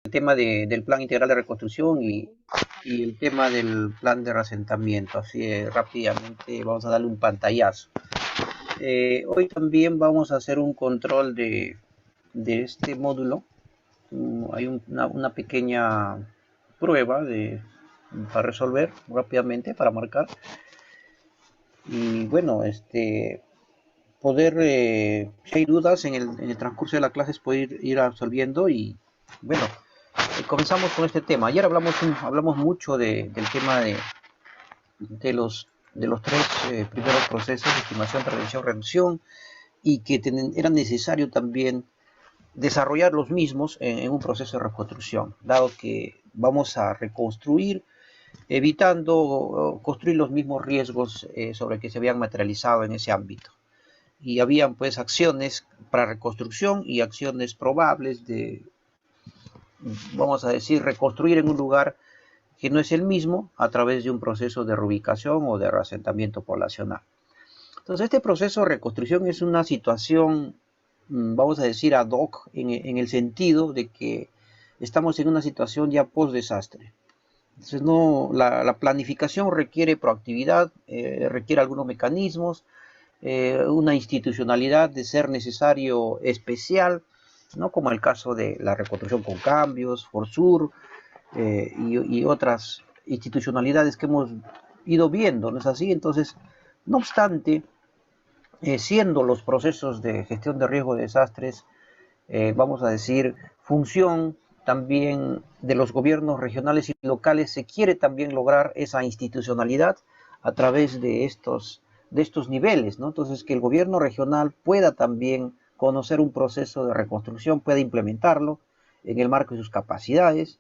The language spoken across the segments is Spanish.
el tema del plan integral de reconstrucción y el tema del plan de reasentamiento. Así rápidamente vamos a darle un pantallazo. Hoy también vamos a hacer un control de este módulo. Hay una pequeña prueba para resolver rápidamente, para marcar. Y bueno, poder, si hay dudas en el transcurso de la clase, poder ir absolviendo. Y bueno, comenzamos con este tema. Ayer hablamos mucho del tema de los tres primeros procesos: estimación, prevención, reducción, y que era necesario también desarrollar los mismos en un proceso de reconstrucción, dado que vamos a reconstruir evitando construir los mismos riesgos sobre que se habían materializado en ese ámbito. Y habían pues acciones para reconstrucción y acciones probables de, vamos a decir, reconstruir en un lugar que no es el mismo a través de un proceso de reubicación o de reasentamiento poblacional. Entonces, este proceso de reconstrucción es una situación, vamos a decir, ad hoc, en el sentido de que estamos en una situación ya post-desastre. Entonces, la planificación requiere proactividad, requiere algunos mecanismos, una institucionalidad de ser necesario especial, ¿no? Como el caso de la reconstrucción con cambios, Forsur, y otras institucionalidades que hemos ido viendo, ¿no es así? Entonces, no obstante, siendo los procesos de gestión de riesgo de desastres, vamos a decir, función también de los gobiernos regionales y locales, se quiere también lograr esa institucionalidad a través de estos niveles, ¿no? Entonces, que el gobierno regional pueda también conocer un proceso de reconstrucción, pueda implementarlo en el marco de sus capacidades,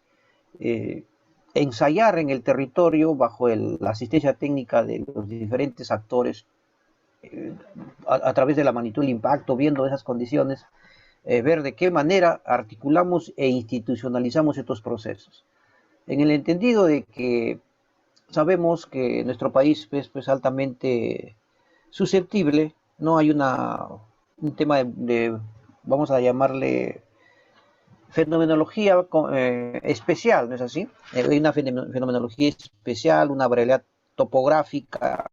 ensayar en el territorio bajo la asistencia técnica de los diferentes actores, a través de la magnitud del impacto, viendo esas condiciones, ver de qué manera articulamos e institucionalizamos estos procesos. En el entendido de que sabemos que nuestro país es pues altamente susceptible, no hay un tema vamos a llamarle fenomenología especial, ¿no es así? Hay una fenomenología especial, una variedad topográfica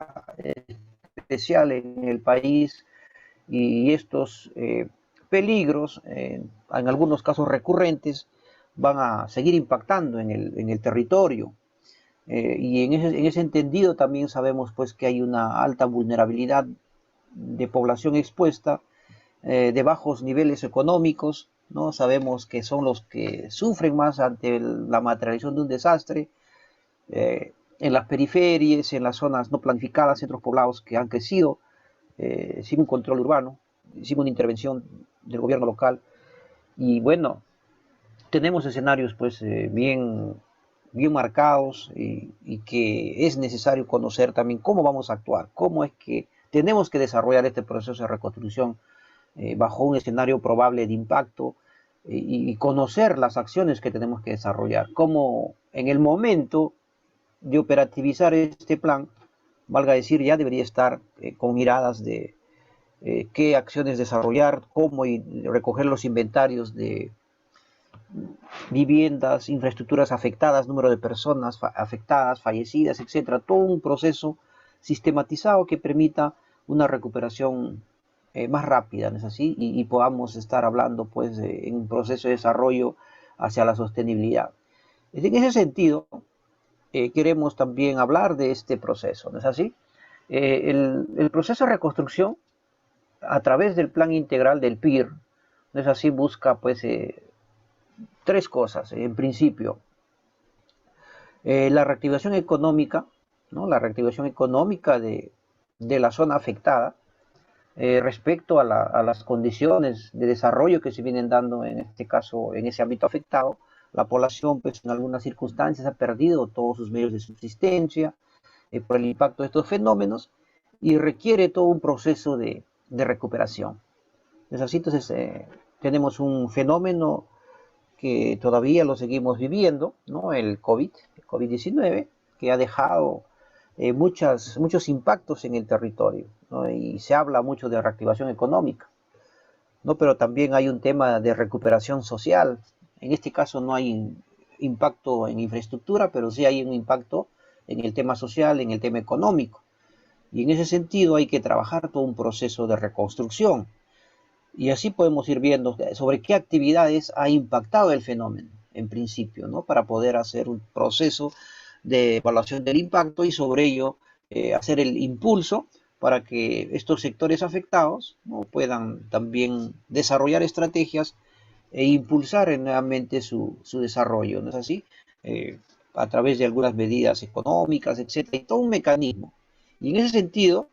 especial en el país, y estos peligros, en algunos casos recurrentes, van a seguir impactando en el territorio. Y en ese entendido también sabemos pues que hay una alta vulnerabilidad de población expuesta, de bajos niveles económicos, ¿no? Sabemos que son los que sufren más ante la materialización de un desastre, en las periferias, en las zonas no planificadas, centros poblados que han crecido sin un control urbano, sin una intervención del gobierno local. Y bueno, tenemos escenarios pues bien marcados, y que es necesario conocer también cómo vamos a actuar, cómo es que tenemos que desarrollar este proceso de reconstrucción bajo un escenario probable de impacto, y conocer las acciones que tenemos que desarrollar, cómo en el momento de operativizar este plan, valga decir, ya debería estar con miradas de qué acciones desarrollar, cómo recoger los inventarios de viviendas, infraestructuras afectadas, número de personas afectadas, fallecidas, etcétera. Todo un proceso sistematizado que permita una recuperación más rápida, ¿no es así? Y podamos estar hablando pues en un proceso de desarrollo hacia la sostenibilidad. En ese sentido, queremos también hablar de este proceso, ¿no es así? El proceso de reconstrucción a través del plan integral del PIR, ¿no es así? Busca pues tres cosas, en principio. La reactivación económica, ¿no? La reactivación económica de la zona afectada, respecto a las condiciones de desarrollo que se vienen dando, en este caso, en ese ámbito afectado. La población, pues, en algunas circunstancias ha perdido todos sus medios de subsistencia por el impacto de estos fenómenos, y requiere todo un proceso de recuperación. Es así, entonces, tenemos un fenómeno que todavía lo seguimos viviendo, ¿no? El COVID-19, que ha dejado muchos impactos en el territorio, ¿no? Y se habla mucho de reactivación económica, ¿no? Pero también hay un tema de recuperación social, En este caso no hay impacto en infraestructura, pero sí hay un impacto en el tema social, en el tema económico. Y en ese sentido hay que trabajar todo un proceso de reconstrucción. Y así podemos ir viendo sobre qué actividades ha impactado el fenómeno, en principio, ¿no? Para poder hacer un proceso de evaluación del impacto y sobre ello hacer el impulso para que estos sectores afectados, ¿no?, puedan también desarrollar estrategias e impulsar nuevamente su desarrollo, ¿no es así? A través de algunas medidas económicas, etcétera, y todo un mecanismo. Y en ese sentido,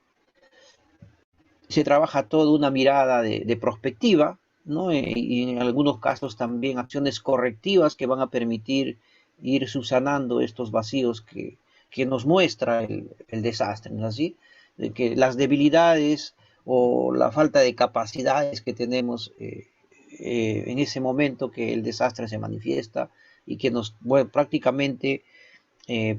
se trabaja toda una mirada de prospectiva, ¿no? Y en algunos casos también acciones correctivas que van a permitir ir subsanando estos vacíos que nos muestra el desastre, ¿no es así? De que las debilidades o la falta de capacidades que tenemos en ese momento que el desastre se manifiesta y que nos, bueno, prácticamente eh,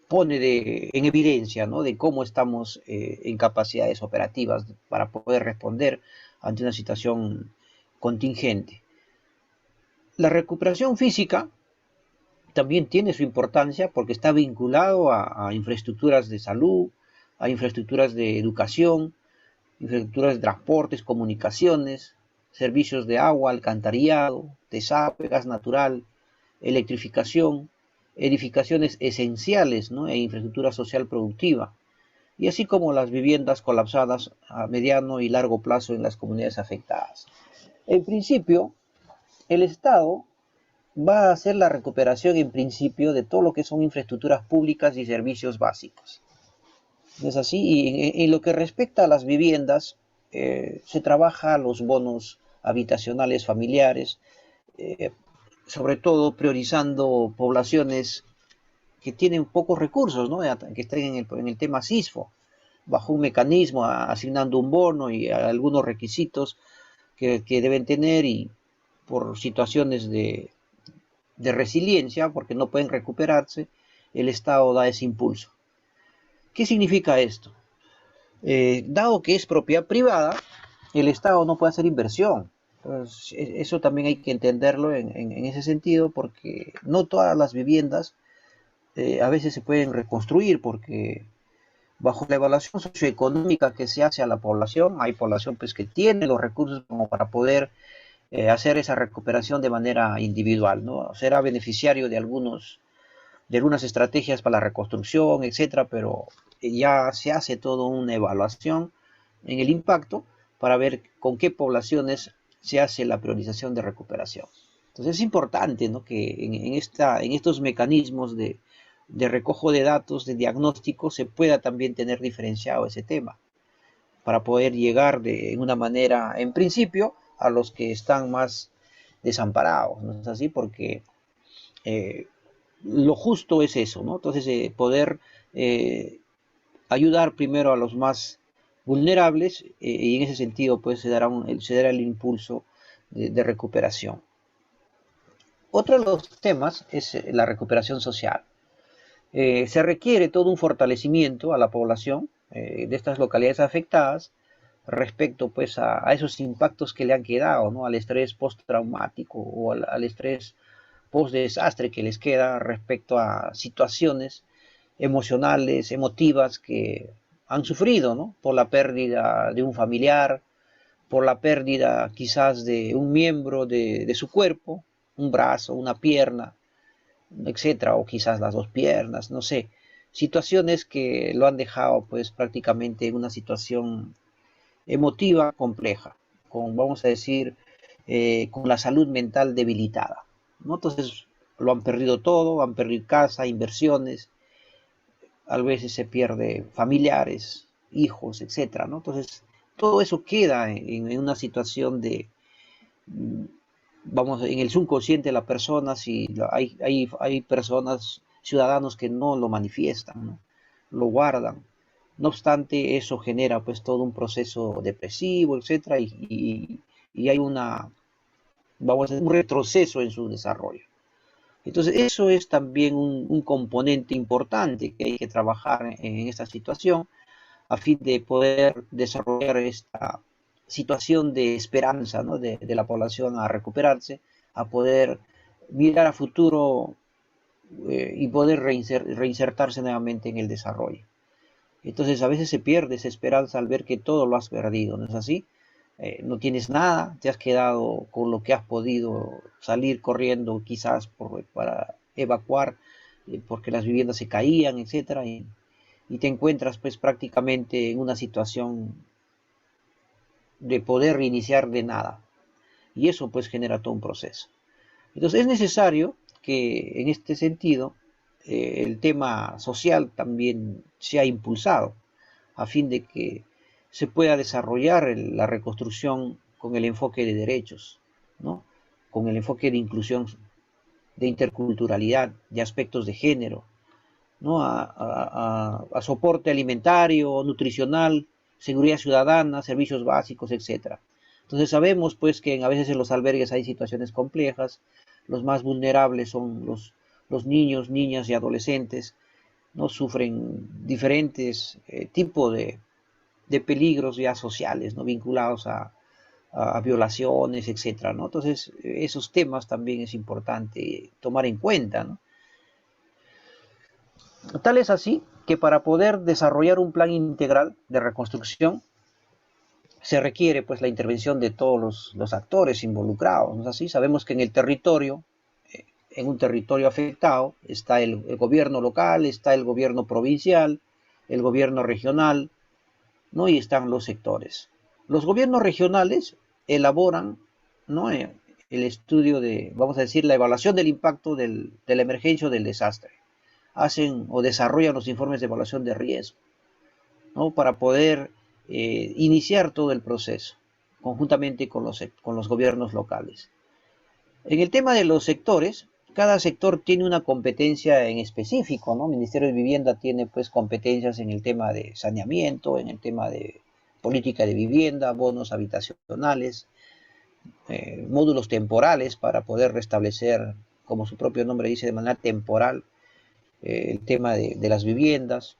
pone en evidencia, ¿no?, de cómo estamos en capacidades operativas para poder responder ante una situación contingente. La recuperación física también tiene su importancia porque está vinculado a infraestructuras de salud, a infraestructuras de educación, infraestructuras de transportes, comunicaciones, servicios de agua, alcantarillado, desagüe, gas natural, electrificación, edificaciones esenciales, ¿no?, e infraestructura social productiva, y así como las viviendas colapsadas a mediano y largo plazo en las comunidades afectadas. En principio, el Estado va a hacer la recuperación en principio de todo lo que son infraestructuras públicas y servicios básicos. ¿Es así? Y en lo que respecta a las viviendas, se trabaja los bonos habitacionales familiares, eh, sobre todo priorizando poblaciones que tienen pocos recursos, ¿no?, que estén en el tema SISFO, bajo un mecanismo, asignando un bono y algunos requisitos que deben tener, y por situaciones de resiliencia, porque no pueden recuperarse, el Estado da ese impulso. ¿Qué significa esto? Dado que es propiedad privada, el Estado no puede hacer inversión. Entonces, eso también hay que entenderlo en ese sentido, porque no todas las viviendas a veces se pueden reconstruir, porque bajo la evaluación socioeconómica que se hace a la población, hay población pues que tiene los recursos como para poder hacer esa recuperación de manera individual, ¿no? Será beneficiario de algunas estrategias para la reconstrucción, etcétera, pero ya se hace toda una evaluación en el impacto para ver con qué poblaciones se hace la priorización de recuperación. Entonces es importante, ¿no?, que en estos mecanismos de recojo de datos, de diagnóstico, se pueda también tener diferenciado ese tema, para poder llegar en una manera, en principio, a los que están más desamparados, ¿no es así? Porque eh, lo justo es eso, ¿no? Entonces, poder ayudar primero a los más vulnerables, y en ese sentido, pues, se dará el impulso de recuperación. Otro de los temas es la recuperación social. Se requiere todo un fortalecimiento a la población de estas localidades afectadas respecto, pues, a esos impactos que le han quedado, ¿no?, al estrés postraumático o al estrés post-desastre que les queda respecto a situaciones emocionales, emotivas que han sufrido, ¿no?, por la pérdida de un familiar, por la pérdida quizás de un miembro de su cuerpo, un brazo, una pierna, etcétera, o quizás las dos piernas, no sé, situaciones que lo han dejado pues prácticamente en una situación emotiva compleja, con, vamos a decir, con la salud mental debilitada, ¿no? Entonces lo han perdido todo, han perdido casa, inversiones, a veces se pierde familiares, hijos, etcétera, ¿no? Entonces todo eso queda en una situación de, vamos, en el subconsciente de la persona. Si hay personas, ciudadanos que no lo manifiestan, ¿no?, lo guardan. No obstante, eso genera pues todo un proceso depresivo, etcétera, y hay vamos a decir, un retroceso en su desarrollo. Entonces, eso es también un componente importante que hay que trabajar en esta situación a fin de poder desarrollar esta situación de esperanza, ¿no?, de la población a recuperarse, a poder mirar a futuro y poder reinsertarse nuevamente en el desarrollo. Entonces a veces se pierde esa esperanza al ver que todo lo has perdido, ¿no es así? No tienes nada, te has quedado con lo que has podido salir corriendo quizás para evacuar porque las viviendas se caían, etcétera, y te encuentras pues prácticamente en una situación de poder reiniciar de nada. Y eso pues genera todo un proceso. Entonces es necesario que en este sentido el tema social también sea impulsado a fin de que se pueda desarrollar la reconstrucción con el enfoque de derechos, ¿no? Con el enfoque de inclusión, de interculturalidad, de aspectos de género, ¿no? A soporte alimentario, nutricional, seguridad ciudadana, servicios básicos, etcétera. Entonces sabemos pues que a veces en los albergues hay situaciones complejas, los más vulnerables son los niños, niñas y adolescentes, no sufren diferentes tipos de peligros ya sociales, ¿no? Vinculados a violaciones, etcétera, ¿no? Entonces, esos temas también es importante tomar en cuenta, ¿no? Tal es así que para poder desarrollar un plan integral de reconstrucción se requiere pues la intervención de todos los actores involucrados, ¿no es así? Sabemos que en el territorio, en un territorio afectado, está el gobierno local, está el gobierno provincial, el gobierno regional, ¿no? Y están los sectores. Los gobiernos regionales elaboran, ¿no? El estudio de, vamos a decir, la evaluación del impacto de la emergencia o del desastre. Hacen o desarrollan los informes de evaluación de riesgo, ¿no? Para poder iniciar todo el proceso conjuntamente con los gobiernos locales. En el tema de los sectores, cada sector tiene una competencia en específico, ¿no? El Ministerio de Vivienda tiene pues competencias en el tema de saneamiento, en el tema de política de vivienda, bonos habitacionales, módulos temporales para poder restablecer, como su propio nombre dice, de manera temporal el tema de las viviendas.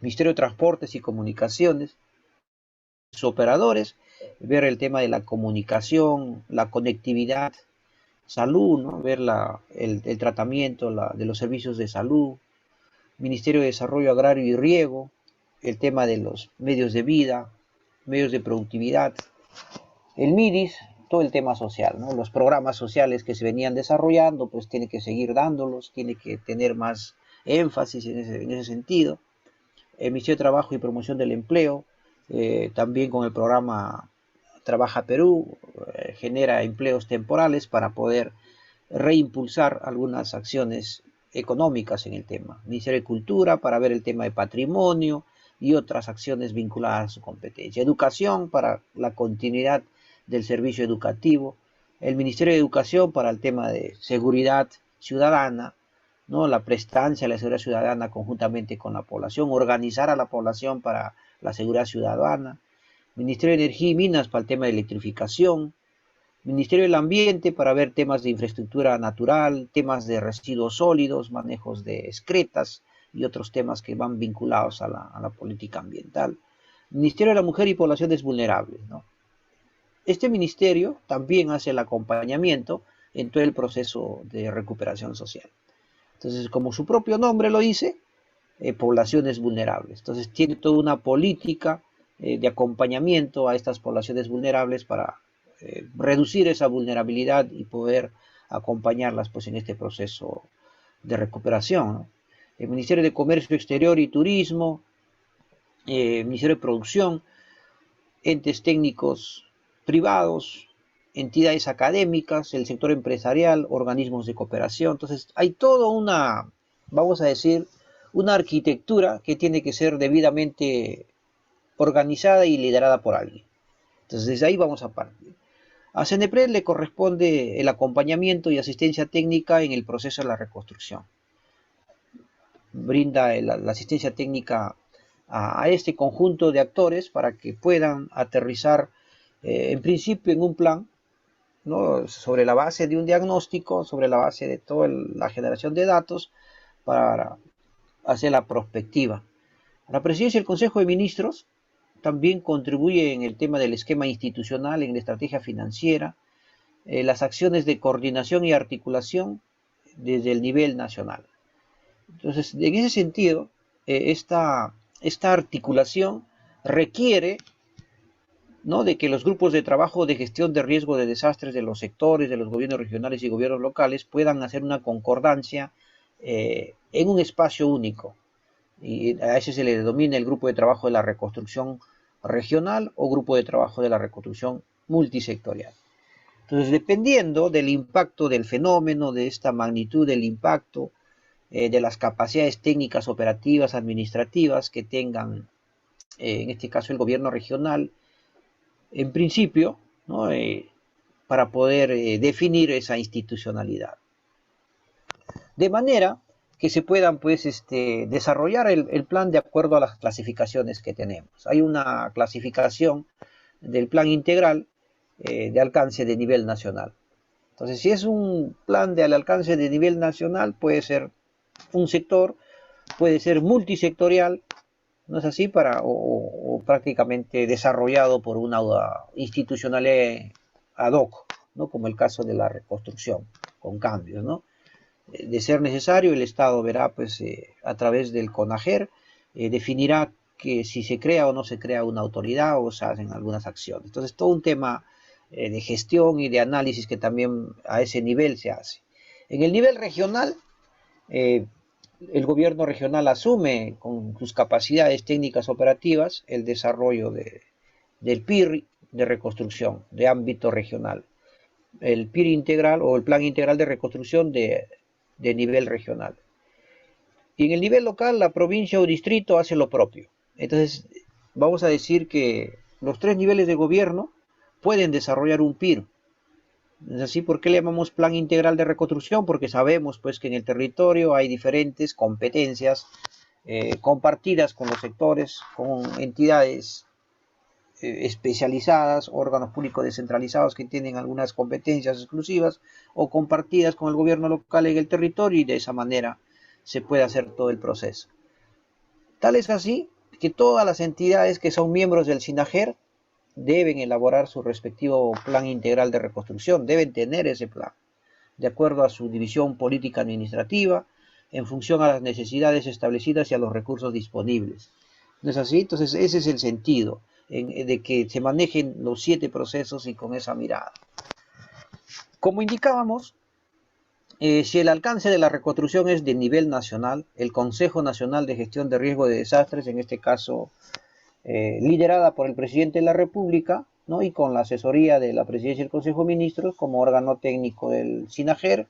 Ministerio de Transportes y Comunicaciones, sus operadores, ver el tema de la comunicación, la conectividad, salud, ¿no? Ver el tratamiento de los servicios de salud, Ministerio de Desarrollo Agrario y Riego, el tema de los medios de vida, medios de productividad, el MIDIS, todo el tema social, ¿no? Los programas sociales que se venían desarrollando, pues tiene que seguir dándolos, tiene que tener más énfasis en ese sentido. El Ministerio de Trabajo y Promoción del Empleo, también con el programa Trabaja Perú, genera empleos temporales para poder reimpulsar algunas acciones económicas en el tema. Ministerio de Cultura para ver el tema de patrimonio y otras acciones vinculadas a su competencia. Educación para la continuidad del servicio educativo. El Ministerio de Educación para el tema de seguridad ciudadana, ¿no? La prestancia a la seguridad ciudadana conjuntamente con la población, organizar a la población para la seguridad ciudadana. Ministerio de Energía y Minas para el tema de electrificación. Ministerio del Ambiente para ver temas de infraestructura natural, temas de residuos sólidos, manejos de excretas y otros temas que van vinculados a la política ambiental. Ministerio de la Mujer y Poblaciones Vulnerables, ¿no? Este ministerio también hace el acompañamiento en todo el proceso de recuperación social. Entonces, como su propio nombre lo dice, poblaciones vulnerables. Entonces, tiene toda una política de acompañamiento a estas poblaciones vulnerables para reducir esa vulnerabilidad y poder acompañarlas pues, en este proceso de recuperación, ¿no? El Ministerio de Comercio Exterior y Turismo, Ministerio de Producción, entes técnicos privados, entidades académicas, el sector empresarial, organismos de cooperación. Entonces, hay toda una, vamos a decir, una arquitectura que tiene que ser debidamente organizada y liderada por alguien. Entonces, desde ahí vamos a partir. A CENEPRED le corresponde el acompañamiento y asistencia técnica en el proceso de la reconstrucción. Brinda la asistencia técnica a este conjunto de actores para que puedan aterrizar en principio en un plan, ¿no? Sobre la base de un diagnóstico, sobre la base de toda la generación de datos para hacer la prospectiva. La Presidencia del Consejo de Ministros también contribuye en el tema del esquema institucional, en la estrategia financiera, las acciones de coordinación y articulación desde el nivel nacional. Entonces, en ese sentido, esta articulación requiere, ¿no?, de que los grupos de trabajo de gestión de riesgo de desastres de los sectores, de los gobiernos regionales y gobiernos locales puedan hacer una concordancia en un espacio único. Y a ese se le denomina el grupo de trabajo de la reconstrucción regional o grupo de trabajo de la reconstrucción multisectorial. Entonces, dependiendo del impacto del fenómeno, de esta magnitud del impacto, de las capacidades técnicas, operativas, administrativas que tengan, en este caso el gobierno regional, en principio, ¿no?, para poder definir esa institucionalidad. De manera que se puedan, pues, desarrollar el plan de acuerdo a las clasificaciones que tenemos. Hay una clasificación del plan integral de alcance de nivel nacional. Entonces, si es un plan de alcance de nivel nacional, puede ser un sector, puede ser multisectorial, ¿no es así? O prácticamente desarrollado por una institucionalidad ad hoc, ¿no?, como el caso de la reconstrucción, con cambios, ¿no? De ser necesario, el Estado verá, pues, a través del CONAGER, definirá que si se crea o no se crea una autoridad o se hacen algunas acciones. Entonces, todo un tema de gestión y de análisis que también a ese nivel se hace. En el nivel regional, el gobierno regional asume con sus capacidades técnicas operativas el desarrollo del PIR de reconstrucción de ámbito regional, el PIR integral o el plan integral de reconstrucción de nivel regional. Y en el nivel local, la provincia o distrito hace lo propio. Entonces, vamos a decir que los tres niveles de gobierno pueden desarrollar un PIR. ¿Es así? ¿Por qué le llamamos plan integral de reconstrucción? Porque sabemos, pues, que en el territorio hay diferentes competencias compartidas con los sectores, con entidades especializadas, órganos públicos descentralizados que tienen algunas competencias exclusivas o compartidas con el gobierno local en el territorio, y de esa manera se puede hacer todo el proceso. Tal es así que todas las entidades que son miembros del SINAGER deben elaborar su respectivo plan integral de reconstrucción, deben tener ese plan, de acuerdo a su división política administrativa, en función a las necesidades establecidas y a los recursos disponibles. ¿No es así? Entonces, ese es el sentido de que se manejen los 7 procesos y con esa mirada. Como indicábamos, si el alcance de la reconstrucción es de nivel nacional, el Consejo Nacional de Gestión de Riesgo de Desastres, en este caso liderada por el presidente de la República, ¿no?, y con la asesoría de la Presidencia del Consejo de Ministros como órgano técnico del SINAGER,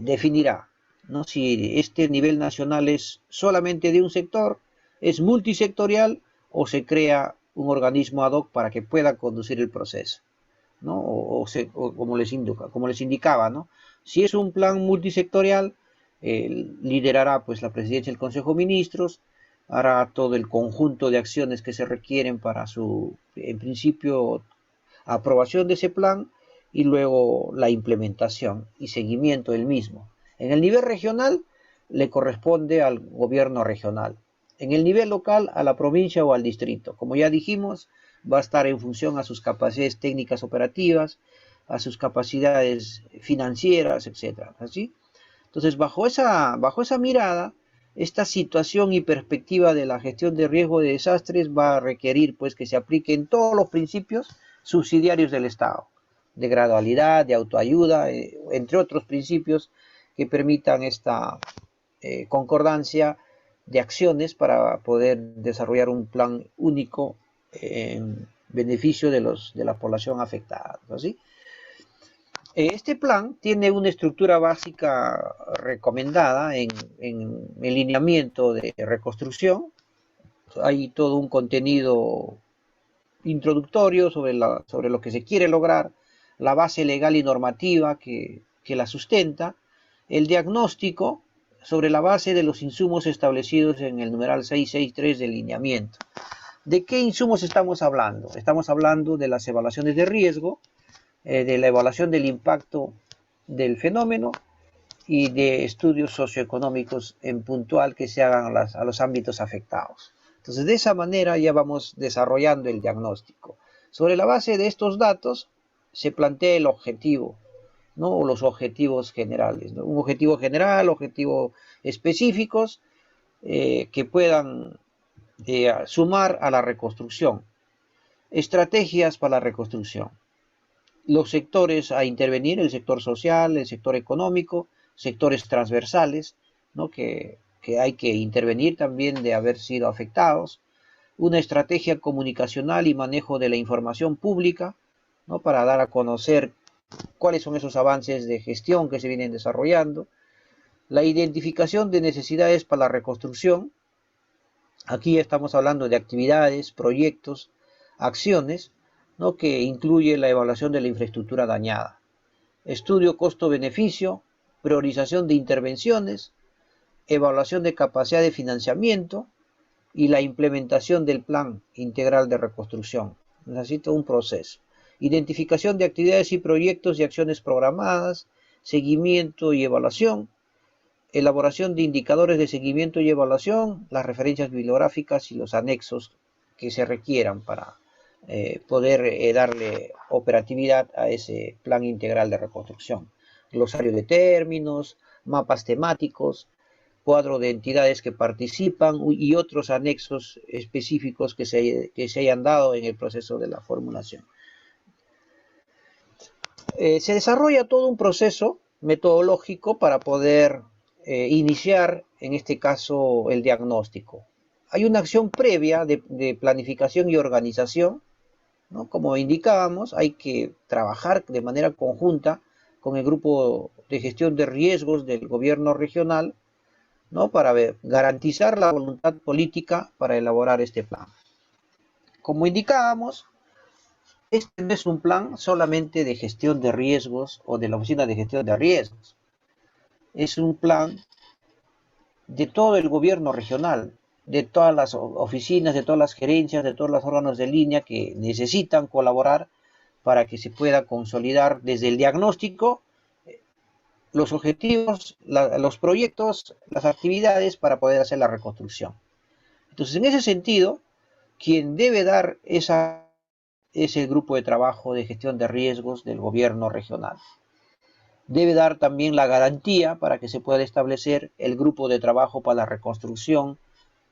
definirá, ¿no?, si este nivel nacional es solamente de un sector, es multisectorial o se crea un organismo ad hoc para que pueda conducir el proceso, ¿no? O como les indicaba, ¿no? Si es un plan multisectorial, liderará, pues, la Presidencia del Consejo de Ministros, hará todo el conjunto de acciones que se requieren para su, en principio, aprobación de ese plan y luego la implementación y seguimiento del mismo. En el nivel regional le corresponde al gobierno regional. En el nivel local a la provincia o al distrito. Como ya dijimos, va a estar en función a sus capacidades técnicas operativas, a sus capacidades financieras, etc. ¿Así? Entonces, bajo esa mirada, esta situación y perspectiva de la gestión de riesgo de desastres va a requerir, pues, que se apliquen todos los principios subsidiarios del Estado, de gradualidad, de autoayuda, entre otros principios que permitan esta concordancia de acciones para poder desarrollar un plan único en beneficio de la población afectada, ¿sí? Este plan tiene una estructura básica recomendada en el lineamiento de reconstrucción. Hay todo un contenido introductorio sobre lo que se quiere lograr, la base legal y normativa que la sustenta, el diagnóstico sobre la base de los insumos establecidos en el numeral 663 del lineamiento. ¿De qué insumos estamos hablando? Estamos hablando de las evaluaciones de riesgo, de la evaluación del impacto del fenómeno y de estudios socioeconómicos en puntual que se hagan a los ámbitos afectados. Entonces, de esa manera ya vamos desarrollando el diagnóstico. Sobre la base de estos datos, se plantea el objetivo, ¿no? O los objetivos generales, ¿no? Un objetivo general, objetivos específicos que puedan sumar a la reconstrucción. Estrategias para la reconstrucción. Los sectores a intervenir, el sector social, el sector económico, sectores transversales, ¿no? que hay que intervenir también de haber sido afectados. Una estrategia comunicacional y manejo de la información pública, ¿no? Para dar a conocer cuáles son esos avances de gestión que se vienen desarrollando. La identificación de necesidades para la reconstrucción. Aquí estamos hablando de actividades, proyectos, acciones, ¿no? Que incluye la evaluación de la infraestructura dañada. Estudio costo-beneficio, priorización de intervenciones, evaluación de capacidad de financiamiento y la implementación del plan integral de reconstrucción. Necesito un proceso. Identificación de actividades y proyectos y acciones programadas, seguimiento y evaluación, elaboración de indicadores de seguimiento y evaluación, las referencias bibliográficas y los anexos que se requieran para poder darle operatividad a ese plan integral de reconstrucción. Glosario de términos, mapas temáticos, cuadro de entidades que participan y otros anexos específicos que se hayan dado en el proceso de la formulación. Se desarrolla todo un proceso metodológico para poder iniciar, en este caso, el diagnóstico. Hay una acción previa de planificación y organización, ¿no? Como indicábamos, hay que trabajar de manera conjunta con el grupo de gestión de riesgos del gobierno regional, ¿no? Para garantizar la voluntad política para elaborar este plan. Como indicábamos, este no es un plan solamente de gestión de riesgos o de la Oficina de Gestión de Riesgos. Es un plan de todo el gobierno regional, de todas las oficinas, de todas las gerencias, de todos los órganos de línea que necesitan colaborar para que se pueda consolidar desde el diagnóstico los objetivos, los proyectos, las actividades para poder hacer la reconstrucción. Entonces, en ese sentido, quien debe dar es el grupo de trabajo de gestión de riesgos del gobierno regional. Debe dar también la garantía para que se pueda establecer el grupo de trabajo para la reconstrucción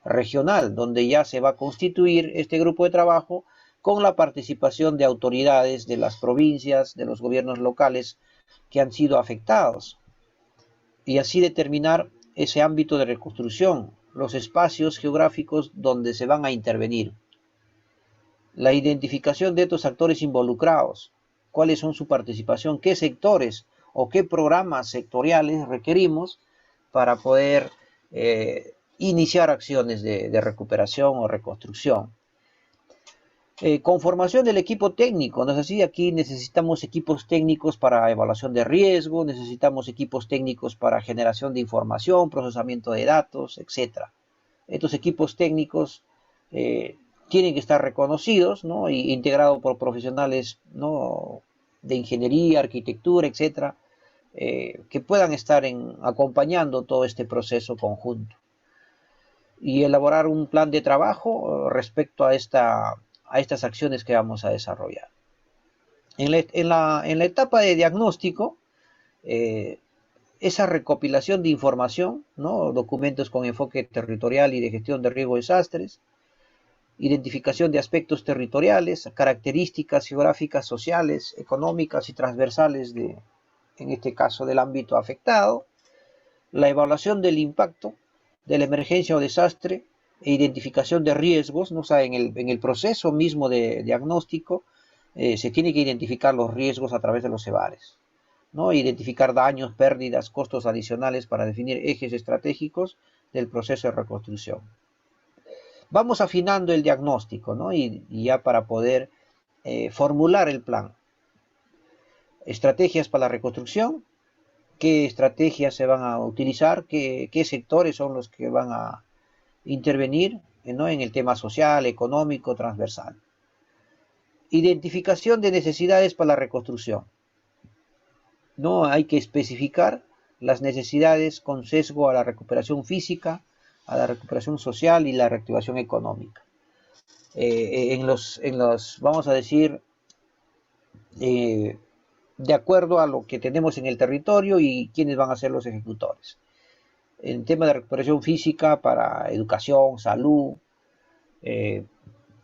regional, donde ya se va a constituir este grupo de trabajo con la participación de autoridades de las provincias, de los gobiernos locales que han sido afectados, y así determinar ese ámbito de reconstrucción, los espacios geográficos donde se van a intervenir, la identificación de estos actores involucrados, cuáles son su participación, qué sectores o qué programas sectoriales requerimos para poder iniciar acciones de recuperación o reconstrucción. Conformación del equipo técnico, ¿no es así? Aquí necesitamos equipos técnicos para evaluación de riesgo, necesitamos equipos técnicos para generación de información, procesamiento de datos, etc. Estos equipos técnicos tienen que estar reconocidos, ¿no? Y integrados por profesionales, ¿no? De ingeniería, arquitectura, etc. Que puedan estar acompañando todo este proceso conjunto. Y elaborar un plan de trabajo respecto a estas acciones que vamos a desarrollar. En la etapa de diagnóstico, esa recopilación de información, ¿no? Documentos con enfoque territorial y de gestión de riesgo de desastres, identificación de aspectos territoriales, características geográficas, sociales, económicas y transversales en este caso del ámbito afectado, la evaluación del impacto de la emergencia o desastre e identificación de riesgos, ¿no? O sea, en el proceso mismo de diagnóstico se tiene que identificar los riesgos a través de los EVARES, ¿no? Identificar daños, pérdidas, costos adicionales para definir ejes estratégicos del proceso de reconstrucción. Vamos afinando el diagnóstico, ¿no? Y ya para poder formular el plan. Estrategias para la reconstrucción, qué estrategias se van a utilizar, qué sectores son los que van a intervenir, ¿no? En el tema social, económico, transversal. Identificación de necesidades para la reconstrucción. No hay que especificar las necesidades con sesgo a la recuperación física, a la recuperación social y la reactivación económica. Vamos a decir, eh, de acuerdo a lo que tenemos en el territorio y quiénes van a ser los ejecutores. En tema de recuperación física para educación, salud, eh,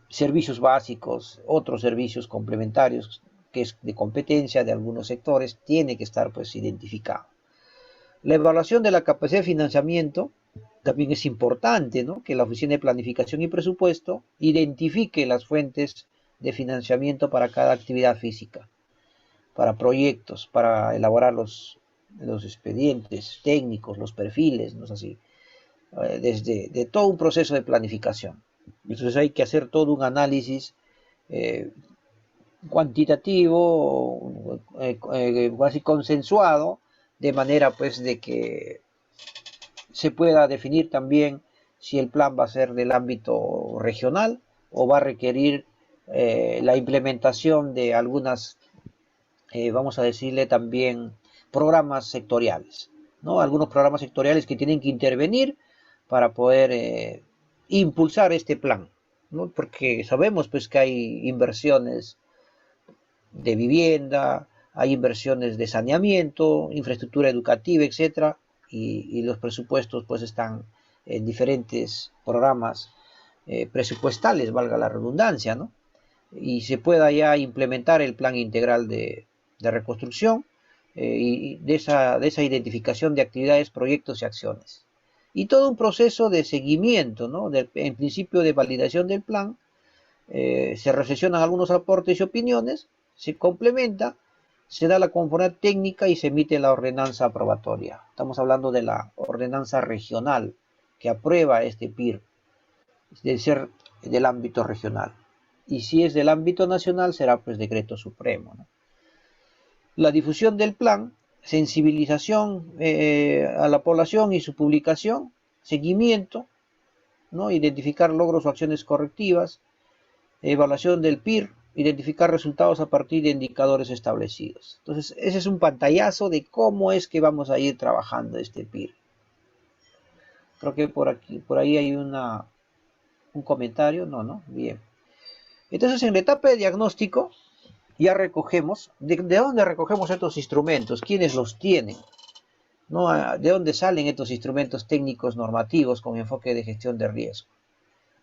servicios básicos, otros servicios complementarios que es de competencia de algunos sectores, tiene que estar pues identificado. La evaluación de la capacidad de financiamiento también es importante, ¿no? Que la Oficina de Planificación y Presupuesto identifique las fuentes de financiamiento para cada actividad física, para proyectos, para elaborar los expedientes técnicos, los perfiles, ¿no es así? Desde de todo un proceso de planificación. Entonces hay que hacer todo un análisis eh, cuantitativo, casi consensuado, de manera pues de que se pueda definir también si el plan va a ser del ámbito regional o va a requerir la implementación de algunas, vamos a decirle también, programas sectoriales, ¿no? Algunos programas sectoriales que tienen que intervenir para poder impulsar este plan, ¿no? Porque sabemos pues que hay inversiones de vivienda, hay inversiones de saneamiento, infraestructura educativa, etcétera, y los presupuestos pues están en diferentes programas presupuestales, valga la redundancia, ¿no? Y se pueda ya implementar el plan integral de reconstrucción y de esa identificación de actividades, proyectos y acciones. Y todo un proceso de seguimiento, ¿no? En principio de validación del plan, se recesionan algunos aportes y opiniones, se complementa, se da la conformidad técnica y se emite la ordenanza aprobatoria. Estamos hablando de la ordenanza regional que aprueba este PIR, de ser del ámbito regional. Y si es del ámbito nacional, será pues decreto supremo, ¿no? La difusión del plan, sensibilización a la población y su publicación, seguimiento, ¿no? Identificar logros o acciones correctivas, evaluación del PIR, identificar resultados a partir de indicadores establecidos. Entonces, ese es un pantallazo de cómo es que vamos a ir trabajando este PIR. Creo que por ahí hay un comentario, no, bien. Entonces, en la etapa de diagnóstico, ya recogemos, ¿de dónde recogemos estos instrumentos? ¿Quiénes los tienen? ¿No? ¿De dónde salen estos instrumentos técnicos normativos con enfoque de gestión de riesgo?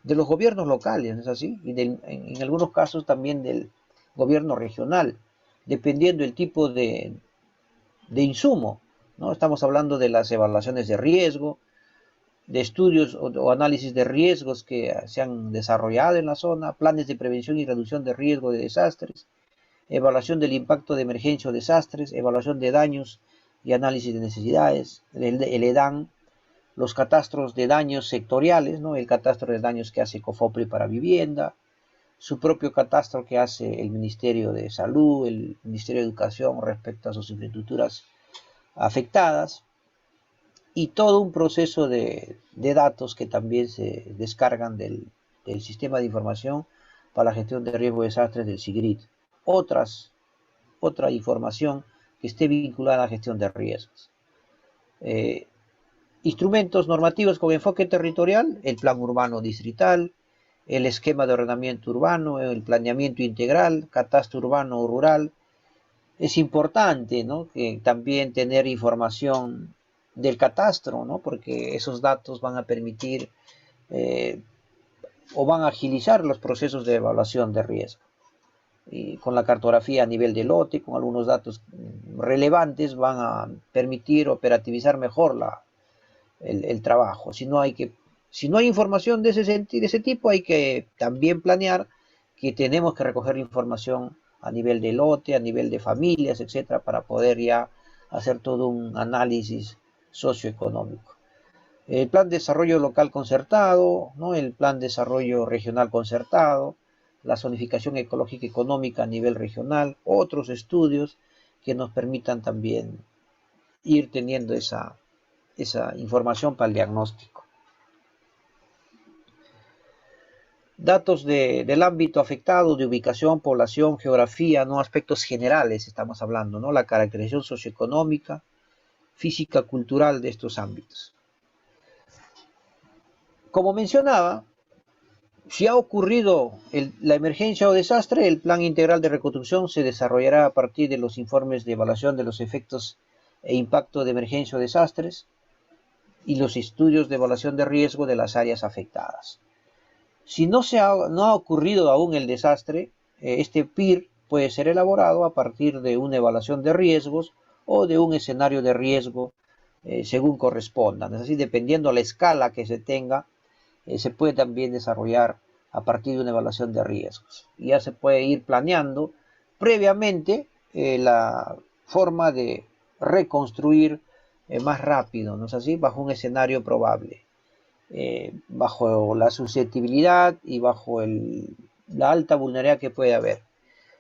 De los gobiernos locales, ¿no es así? Y en algunos casos también del gobierno regional, dependiendo del tipo de insumo, ¿no? Estamos hablando de las evaluaciones de riesgo, de estudios o análisis de riesgos que se han desarrollado en la zona, planes de prevención y reducción de riesgo de desastres, evaluación del impacto de emergencia o desastres, evaluación de daños y análisis de necesidades, el EDAN, los catastros de daños sectoriales, ¿no? El catastro de daños que hace COFOPRI para vivienda, su propio catastro que hace el Ministerio de Salud, el Ministerio de Educación respecto a sus infraestructuras afectadas, y todo un proceso de datos que también se descargan del sistema de información para la gestión de riesgo de desastres del SIGRID. Otra información que esté vinculada a la gestión de riesgos. Instrumentos normativos con enfoque territorial, el plan urbano distrital, el esquema de ordenamiento urbano, el planeamiento integral, catastro urbano o rural. Es importante, ¿no? Que también tener información del catastro, ¿no? Porque esos datos van a permitir o van a agilizar los procesos de evaluación de riesgo. Y con la cartografía a nivel de lote, con algunos datos relevantes, van a permitir operativizar mejor el trabajo. Si no hay información de ese tipo, hay que también planear que tenemos que recoger información a nivel de lote, a nivel de familias, etcétera, para poder ya hacer todo un análisis socioeconómico. El plan de desarrollo local concertado, ¿no? El plan de desarrollo regional concertado, la zonificación ecológica y económica a nivel regional, otros estudios que nos permitan también ir teniendo esa información para el diagnóstico. Datos del ámbito afectado, de ubicación, población, geografía, no aspectos generales estamos hablando, ¿no? La caracterización socioeconómica, física, cultural de estos ámbitos. Como mencionaba, Si ha ocurrido la emergencia o desastre, el plan integral de reconstrucción se desarrollará a partir de los informes de evaluación de los efectos e impacto de emergencia o desastres y los estudios de evaluación de riesgo de las áreas afectadas. Si no ha ocurrido aún el desastre, este PIR puede ser elaborado a partir de una evaluación de riesgos o de un escenario de riesgo según correspondan. Es así, dependiendo la escala que se tenga, se puede también desarrollar a partir de una evaluación de riesgos. Y ya se puede ir planeando previamente la forma de reconstruir más rápido, ¿no es así? Bajo un escenario probable. Bajo la susceptibilidad y bajo la alta vulnerabilidad que puede haber.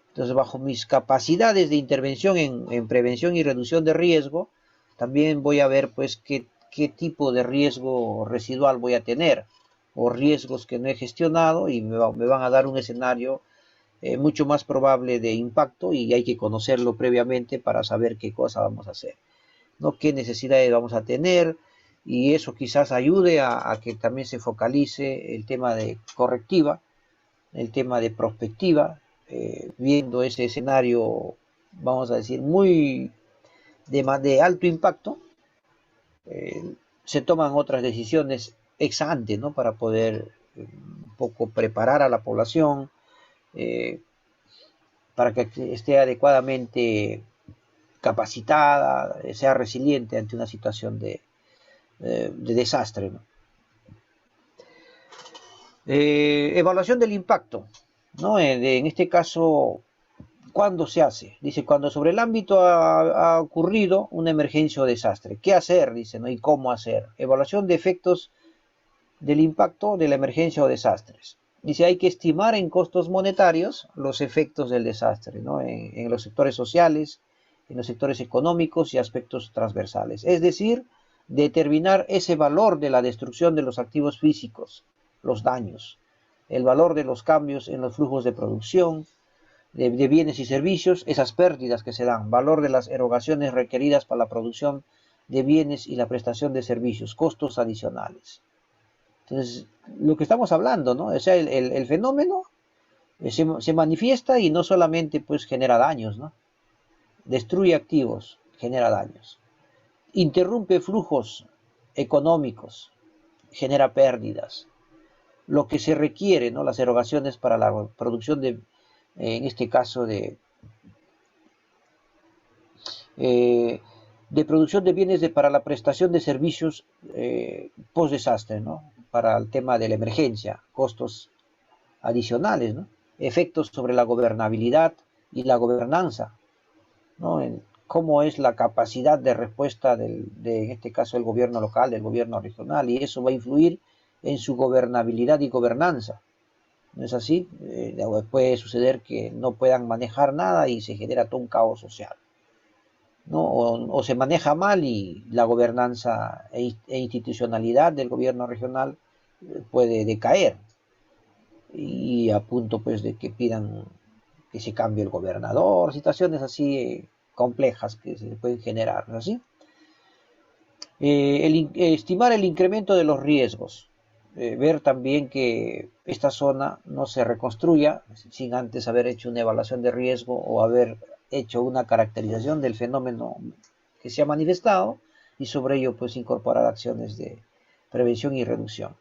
Entonces, bajo mis capacidades de intervención en prevención y reducción de riesgo, también voy a ver pues qué tipo de riesgo residual voy a tener o riesgos que no he gestionado y me van a dar un escenario mucho más probable de impacto y hay que conocerlo previamente para saber qué cosa vamos a hacer, ¿no? Qué necesidades vamos a tener, y eso quizás ayude a que también se focalice el tema de correctiva, el tema de prospectiva, viendo ese escenario, vamos a decir, muy de alto impacto, se toman otras decisiones ex ante, ¿no? Para poder un poco preparar a la población, eh, para que esté adecuadamente capacitada, sea resiliente ante una situación de desastre, ¿no? Evaluación del impacto, ¿no? En este caso, ¿cuándo se hace? Dice, cuando sobre el ámbito ha ocurrido una emergencia o desastre. ¿Qué hacer? Dice, ¿no? Y cómo hacer. Evaluación de efectos del impacto de la emergencia o desastres. Dice, hay que estimar en costos monetarios los efectos del desastre, ¿no? En los sectores sociales, en los sectores económicos y aspectos transversales. Es decir, determinar ese valor de la destrucción de los activos físicos, los daños, el valor de los cambios en los flujos de producción, de bienes y servicios, esas pérdidas que se dan, valor de las erogaciones requeridas para la producción de bienes y la prestación de servicios, costos adicionales. Entonces, lo que estamos hablando, ¿no? O sea, el fenómeno se manifiesta y no solamente pues genera daños, ¿no? Destruye activos, genera daños. Interrumpe flujos económicos, genera pérdidas. Lo que se requiere, ¿no? Las erogaciones para la producción en este caso, de producción de bienes para la prestación de servicios post-desastre, ¿no? Para el tema de la emergencia, costos adicionales, ¿no? Efectos sobre la gobernabilidad y la gobernanza, ¿no? Cómo es la capacidad de respuesta en este caso, del gobierno local, del gobierno regional, y eso va a influir en su gobernabilidad y gobernanza. ¿No es así? Puede suceder que no puedan manejar nada y se genera todo un caos social, ¿no? O se maneja mal y la gobernanza institucionalidad del gobierno regional puede decaer, y a punto pues de que pidan que se cambie el gobernador, situaciones así complejas que se pueden generar, ¿no es así? Estimar el incremento de los riesgos, ver también que esta zona no se reconstruya sin antes haber hecho una evaluación de riesgo o haber hecho una caracterización del fenómeno que se ha manifestado, y sobre ello pues incorporar acciones de prevención y reducción.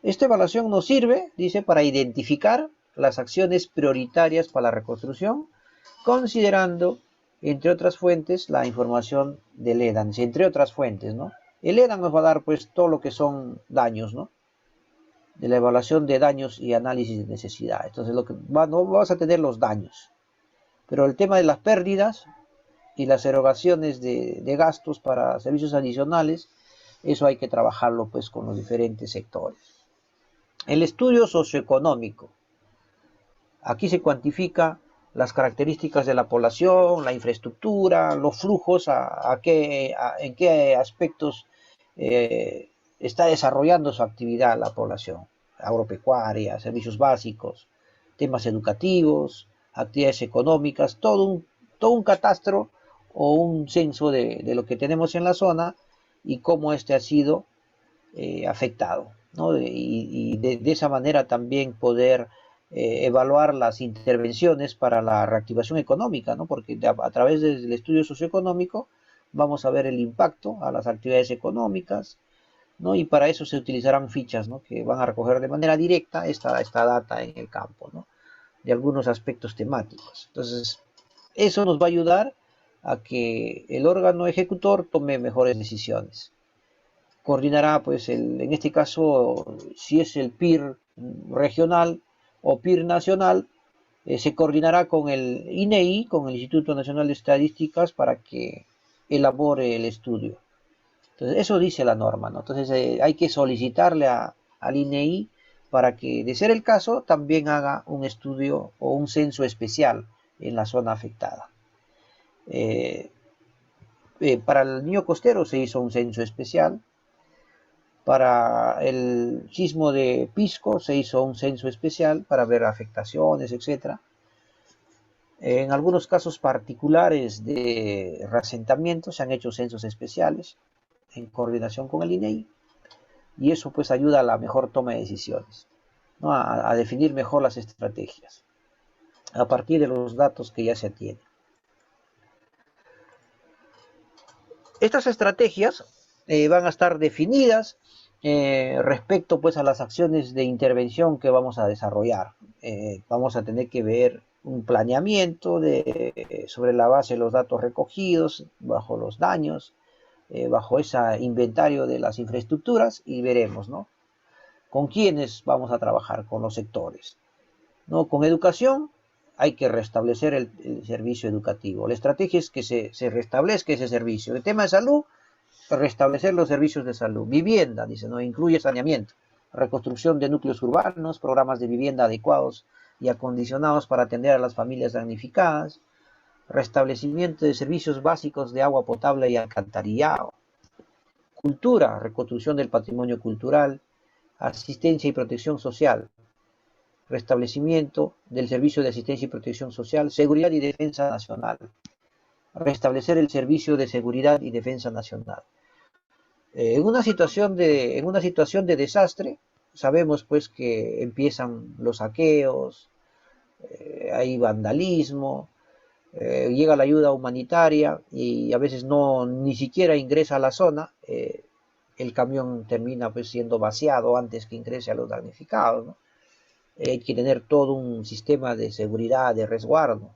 Esta evaluación nos sirve, dice, para identificar las acciones prioritarias para la reconstrucción, considerando, entre otras fuentes, la información del EDAN, entre otras fuentes, ¿no? El EDAN nos va a dar, pues, todo lo que son daños, ¿no? De la evaluación de daños y análisis de necesidad. Entonces, no vas a tener los daños, pero el tema de las pérdidas y las erogaciones de gastos para servicios adicionales, eso hay que trabajarlo, pues, con los diferentes sectores. El estudio socioeconómico. Aquí se cuantifica las características de la población, la infraestructura, los flujos, en qué aspectos está desarrollando su actividad la población, agropecuaria, servicios básicos, temas educativos, actividades económicas, todo un catastro o un censo de lo que tenemos en la zona y cómo este ha sido afectado. ¿no? Y de esa manera también poder evaluar las intervenciones para la reactivación económica, ¿no? Porque a través del estudio socioeconómico vamos a ver el impacto a las actividades económicas, ¿no? Y para eso se utilizarán fichas, ¿no? Que van a recoger de manera directa esta data en el campo, ¿no? De algunos aspectos temáticos. Entonces, eso nos va a ayudar a que el órgano ejecutor tome mejores decisiones. Coordinará, pues, en este caso, si es el PIR regional o PIR nacional, se coordinará con el INEI, con el Instituto Nacional de Estadísticas, para que elabore el estudio. Entonces, eso dice la norma, ¿no? Entonces, hay que solicitarle al INEI para que, de ser el caso, también haga un estudio o un censo especial en la zona afectada. Eh, para el niño costero se hizo un censo especial. Para el sismo de Pisco se hizo un censo especial para ver afectaciones, etc. En algunos casos particulares de reasentamiento se han hecho censos especiales en coordinación con el INEI, y eso pues ayuda a la mejor toma de decisiones, ¿no? A definir mejor las estrategias a partir de los datos que ya se tienen. Estas estrategias van a estar definidas respecto pues a las acciones de intervención que vamos a desarrollar. Vamos a tener que ver un planeamiento sobre la base de los datos recogidos, bajo los daños, bajo ese inventario de las infraestructuras, y veremos, ¿no? ¿Con quiénes vamos a trabajar? Con los sectores, ¿no? Con educación hay que restablecer el servicio educativo. La estrategia es que se restablezca ese servicio. El tema de salud, restablecer los servicios de salud. Vivienda, dice, ¿no? Incluye saneamiento, reconstrucción de núcleos urbanos, programas de vivienda adecuados y acondicionados para atender a las familias damnificadas, restablecimiento de servicios básicos de agua potable y alcantarillado. Cultura, reconstrucción del patrimonio cultural, asistencia y protección social, restablecimiento del servicio de asistencia y protección social, seguridad y defensa nacional, restablecer el servicio de seguridad y defensa nacional. En una situación de desastre, sabemos pues que empiezan los saqueos, hay vandalismo, llega la ayuda humanitaria y a veces no ni siquiera ingresa a la zona, el camión termina pues siendo vaciado antes que ingrese a los damnificados, ¿no? Hay que tener todo un sistema de seguridad, de resguardo.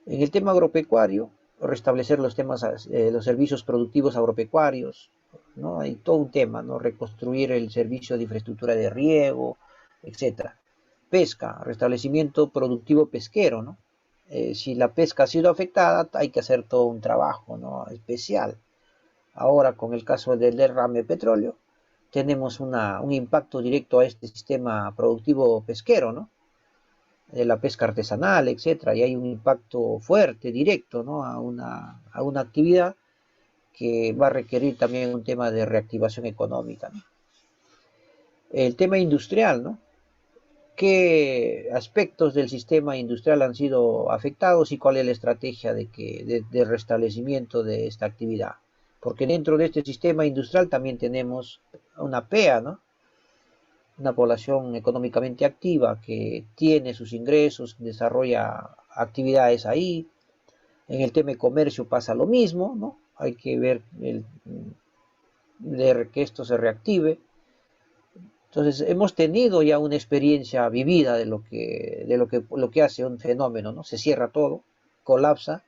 En el tema agropecuario, restablecer los servicios productivos agropecuarios, ¿no? Hay todo un tema, ¿no? Reconstruir el servicio de infraestructura de riego, etcétera. Pesca, restablecimiento productivo pesquero, ¿no? Si la pesca ha sido afectada, hay que hacer todo un trabajo, ¿no? Especial. Ahora, con el caso del derrame de petróleo, tenemos un impacto directo a este sistema productivo pesquero, ¿no? De la pesca artesanal, etcétera, y hay un impacto fuerte, directo, ¿no? A una actividad que va a requerir también un tema de reactivación económica, ¿no? El tema industrial, ¿no? ¿Qué aspectos del sistema industrial han sido afectados y cuál es la estrategia de restablecimiento de esta actividad? Porque dentro de este sistema industrial también tenemos una PEA, ¿no? Una población económicamente activa que tiene sus ingresos, desarrolla actividades ahí. En el tema de comercio pasa lo mismo, ¿no? Hay que ver que esto se reactive. Entonces, hemos tenido ya una experiencia vivida de lo que hace un fenómeno, ¿no? Se cierra todo, colapsa,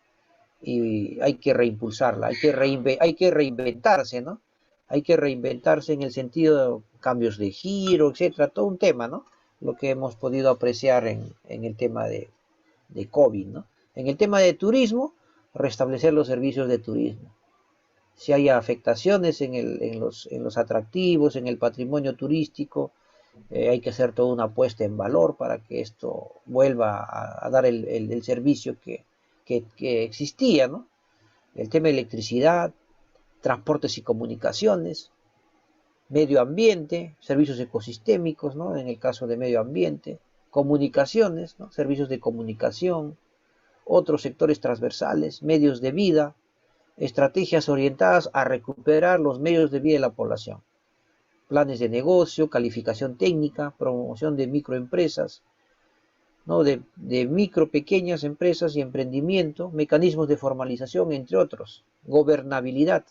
y hay que reimpulsarla, hay que reinventarse, ¿no? Hay que reinventarse en el sentido de cambios de giro, etcétera, todo un tema, ¿no? Lo que hemos podido apreciar en el tema de COVID, ¿no? En el tema de turismo, restablecer los servicios de turismo. Si hay afectaciones en los atractivos, en el patrimonio turístico, hay que hacer toda una puesta en valor para que esto vuelva a dar el servicio que existía, ¿no? El tema de electricidad, transportes y comunicaciones, medio ambiente, servicios ecosistémicos, ¿no? En el caso de medio ambiente, comunicaciones, ¿no? Servicios de comunicación, otros sectores transversales, medios de vida, estrategias orientadas a recuperar los medios de vida de la población. planes de negocio, calificación técnica, promoción de microempresas, ¿no? De micro, pequeñas empresas y emprendimiento, mecanismos de formalización, entre otros, gobernabilidad,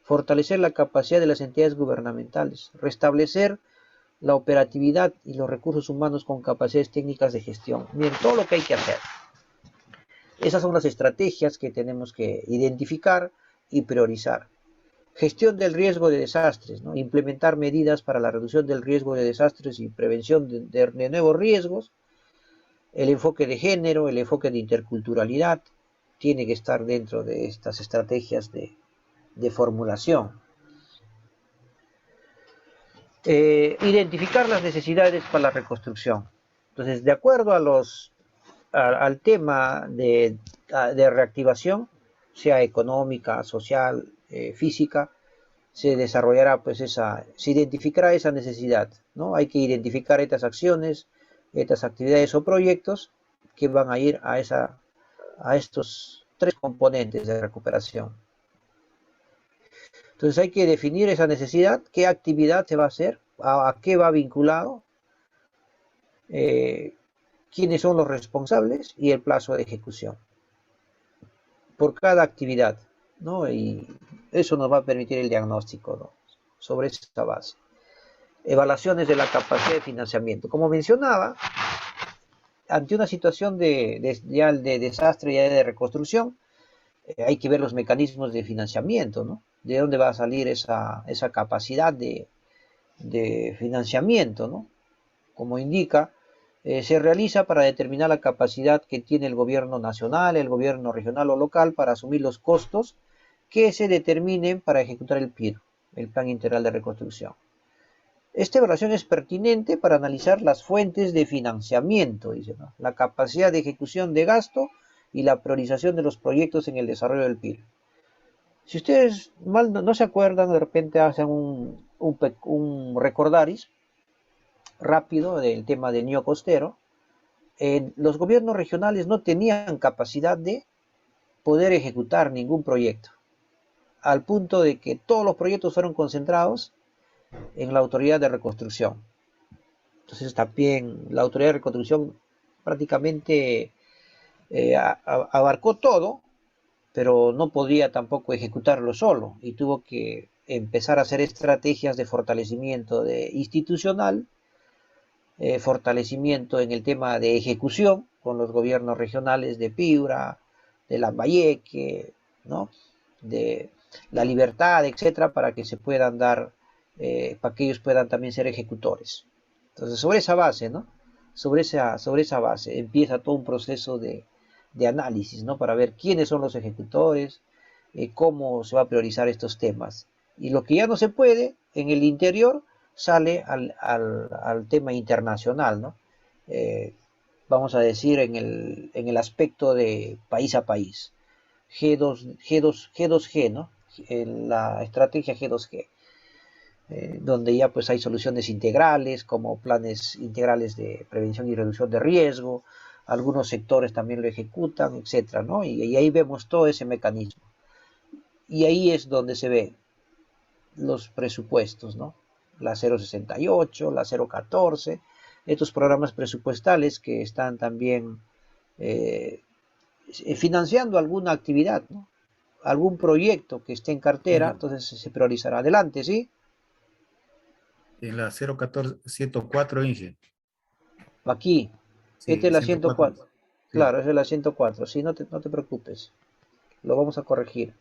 fortalecer la capacidad de las entidades gubernamentales, restablecer la operatividad y los recursos humanos con capacidades técnicas de gestión. Miren, todo lo que hay que hacer. Esas son las estrategias que tenemos que identificar y priorizar. Gestión del riesgo de desastres, ¿no? Implementar medidas para la reducción del riesgo de desastres y prevención de nuevos riesgos. El enfoque de género, el enfoque de interculturalidad, tiene que estar dentro de estas estrategias de formulación. Identificar las necesidades para la reconstrucción. Entonces, de acuerdo al tema de reactivación, sea económica, social, física, se desarrollará pues se identificará esa necesidad, ¿no? Hay que identificar estas acciones, estas actividades o proyectos que van a ir a estos tres componentes de recuperación. Entonces hay que definir esa necesidad, qué actividad se va a hacer, a qué va vinculado, quiénes son los responsables y el plazo de ejecución por cada actividad, ¿no? Y eso nos va a permitir el diagnóstico, ¿no? Sobre esta base. Evaluaciones de la capacidad de financiamiento. Como mencionaba, ante una situación de desastre y de reconstrucción, hay que ver los mecanismos de financiamiento, ¿no? De dónde va a salir esa capacidad de financiamiento, ¿no? Como indica, se realiza para determinar la capacidad que tiene el gobierno nacional, el gobierno regional o local para asumir los costos que se determinen para ejecutar el PIR, el Plan Integral de Reconstrucción. Esta evaluación es pertinente para analizar las fuentes de financiamiento, dice, ¿no? La capacidad de ejecución de gasto y la priorización de los proyectos en el desarrollo del PIR. Si ustedes mal no se acuerdan, de repente hacen un recordaris rápido del tema del Ño Costero, los gobiernos regionales no tenían capacidad de poder ejecutar ningún proyecto, al punto de que todos los proyectos fueron concentrados en la autoridad de reconstrucción. Entonces también la autoridad de reconstrucción prácticamente abarcó todo, pero no podía tampoco ejecutarlo solo y tuvo que empezar a hacer estrategias de fortalecimiento institucional, fortalecimiento en el tema de ejecución con los gobiernos regionales de Piura, de Lambayeque, ¿no? De La Libertad, etcétera, para que se puedan dar, para que ellos puedan también ser ejecutores. Entonces, sobre esa base, ¿no? Sobre esa base empieza todo un proceso de análisis, ¿no? Para ver quiénes son los ejecutores, cómo se va a priorizar estos temas. Y lo que ya no se puede en el interior sale al tema internacional, ¿no? Vamos a decir en el aspecto de país a país. G2G, ¿no? En la estrategia G2G, donde ya pues hay soluciones integrales como planes integrales de prevención y reducción de riesgo, algunos sectores también lo ejecutan, etcétera, ¿no? Y ahí vemos todo ese mecanismo. Y ahí es donde se ve los presupuestos, ¿no? La 068, la 014, estos programas presupuestales que están también financiando alguna actividad, ¿no? Algún proyecto que esté en cartera, entonces se priorizará. Adelante, ¿sí? En la 014, 104, Inge. Aquí, esta es Sí, la 104. 104. Sí. Claro, es la 104. Sí, no te preocupes. Lo vamos a corregir.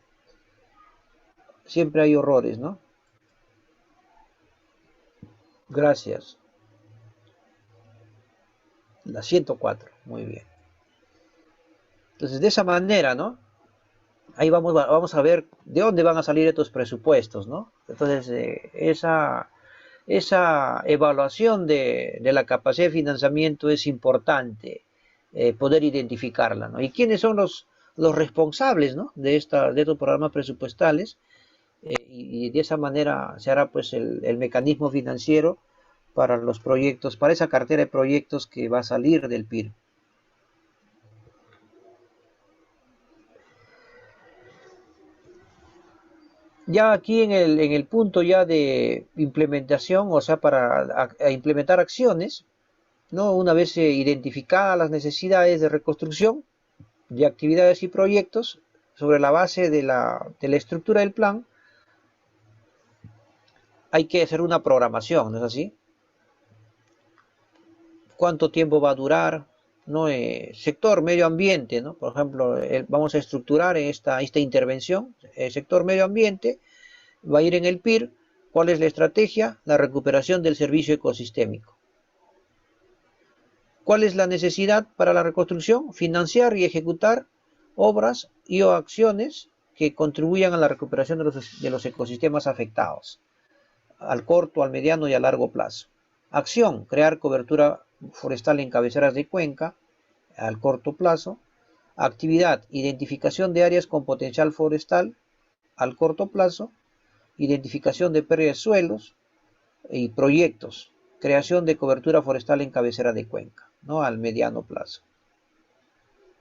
Siempre hay errores, ¿no? Gracias. La 104. Muy bien. Entonces, de esa manera, ¿no? Ahí vamos a ver de dónde van a salir estos presupuestos, ¿no? Entonces, esa evaluación de la capacidad de financiamiento es importante, poder identificarla, ¿no? ¿Y quiénes son los responsables, ¿no? de estos programas presupuestales? Y de esa manera se hará pues el mecanismo financiero para los proyectos, para esa cartera de proyectos que va a salir del PIR. Ya aquí en el punto ya de implementación, o sea, para a implementar acciones, ¿no? Una vez identificadas las necesidades de reconstrucción de actividades y proyectos, sobre la base de la estructura del plan, hay que hacer una programación, ¿no es así? ¿Cuánto tiempo va a durar? ¿No? Sector medio ambiente, ¿no? Por ejemplo, vamos a estructurar esta intervención. El sector medio ambiente va a ir en el PIR. ¿Cuál es la estrategia? La recuperación del servicio ecosistémico. ¿Cuál es la necesidad para la reconstrucción? Financiar y ejecutar obras y o acciones que contribuyan a la recuperación de los ecosistemas afectados, al corto, al mediano y a largo plazo. Acción, crear cobertura forestal en cabeceras de cuenca, al corto plazo. Actividad, identificación de áreas con potencial forestal, al corto plazo. Identificación de pérdidas de suelos y proyectos, creación de cobertura forestal en cabecera de cuenca, ¿no? Al mediano plazo.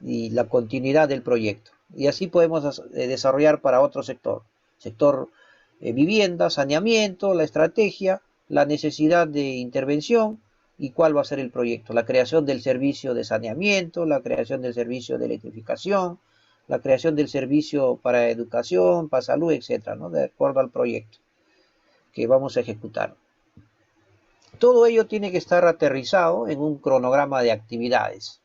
Y la continuidad del proyecto. Y así podemos desarrollar para otro sector. Sector vivienda, saneamiento, la estrategia, la necesidad de intervención y cuál va a ser el proyecto. La creación del servicio de saneamiento, la creación del servicio de electrificación, la creación del servicio para educación, para salud, etcétera, ¿no? De acuerdo al proyecto que vamos a ejecutar. Todo ello tiene que estar aterrizado en un cronograma de actividades,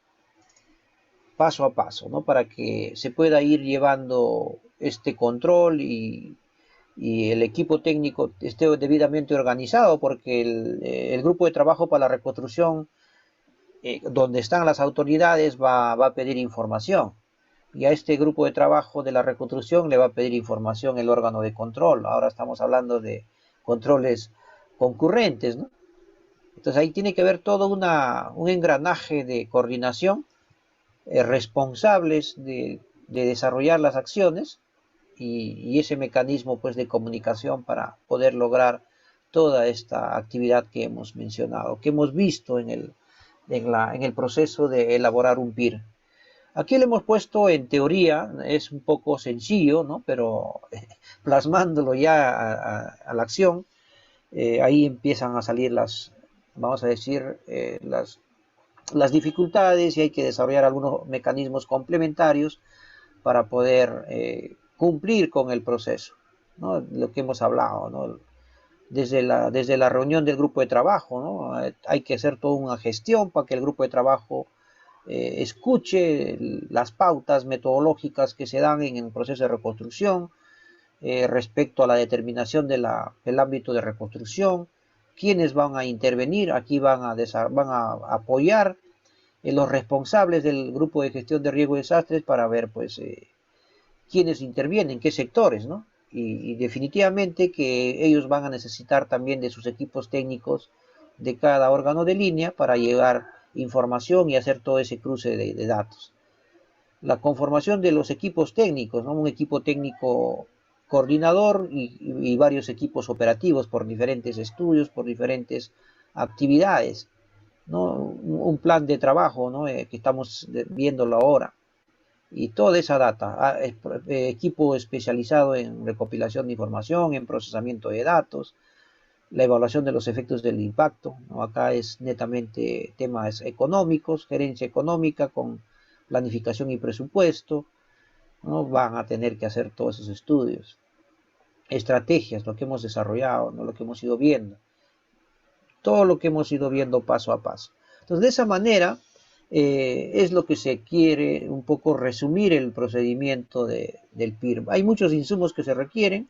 paso a paso, ¿no? Para que se pueda ir llevando este control y el equipo técnico esté debidamente organizado, porque el grupo de trabajo para la reconstrucción, donde están las autoridades, va a pedir información. Y a este grupo de trabajo de la reconstrucción le va a pedir información el órgano de control. Ahora estamos hablando de controles concurrentes, ¿no? Entonces ahí tiene que haber todo un engranaje de coordinación, responsables de desarrollar las acciones y ese mecanismo pues de comunicación para poder lograr toda esta actividad que hemos mencionado, que hemos visto en el proceso de elaborar un PIR. Aquí le hemos puesto en teoría, es un poco sencillo, ¿no? Pero plasmándolo ya a la acción, ahí empiezan a salir vamos a decir, las dificultades y hay que desarrollar algunos mecanismos complementarios para poder cumplir con el proceso, ¿no? Lo que hemos hablado, ¿no? Desde la reunión del grupo de trabajo, ¿no? Hay que hacer toda una gestión para que el grupo de trabajo escuche las pautas metodológicas que se dan en el proceso de reconstrucción, respecto a la determinación del ámbito de reconstrucción, quiénes van a intervenir, aquí van a apoyar los responsables del grupo de gestión de riesgo y desastres para ver pues quiénes intervienen, qué sectores, ¿no? Y definitivamente que ellos van a necesitar también de sus equipos técnicos de cada órgano de línea para llevar información y hacer todo ese cruce de datos. La conformación de los equipos técnicos, ¿no? Un equipo técnico coordinador y varios equipos operativos por diferentes estudios, por diferentes actividades, ¿no? Un plan de trabajo, ¿no? Que estamos viéndolo ahora. Y toda esa data, equipo especializado en recopilación de información, en procesamiento de datos, la evaluación de los efectos del impacto, ¿no? Acá es netamente temas económicos, gerencia económica con planificación y presupuesto, ¿no? Van a tener que hacer todos esos estudios. Estrategias, lo que hemos desarrollado, ¿no? Lo que hemos ido viendo. Todo lo que hemos ido viendo paso a paso. Entonces, de esa manera, es lo que se quiere un poco resumir el procedimiento del PIR. Hay muchos insumos que se requieren,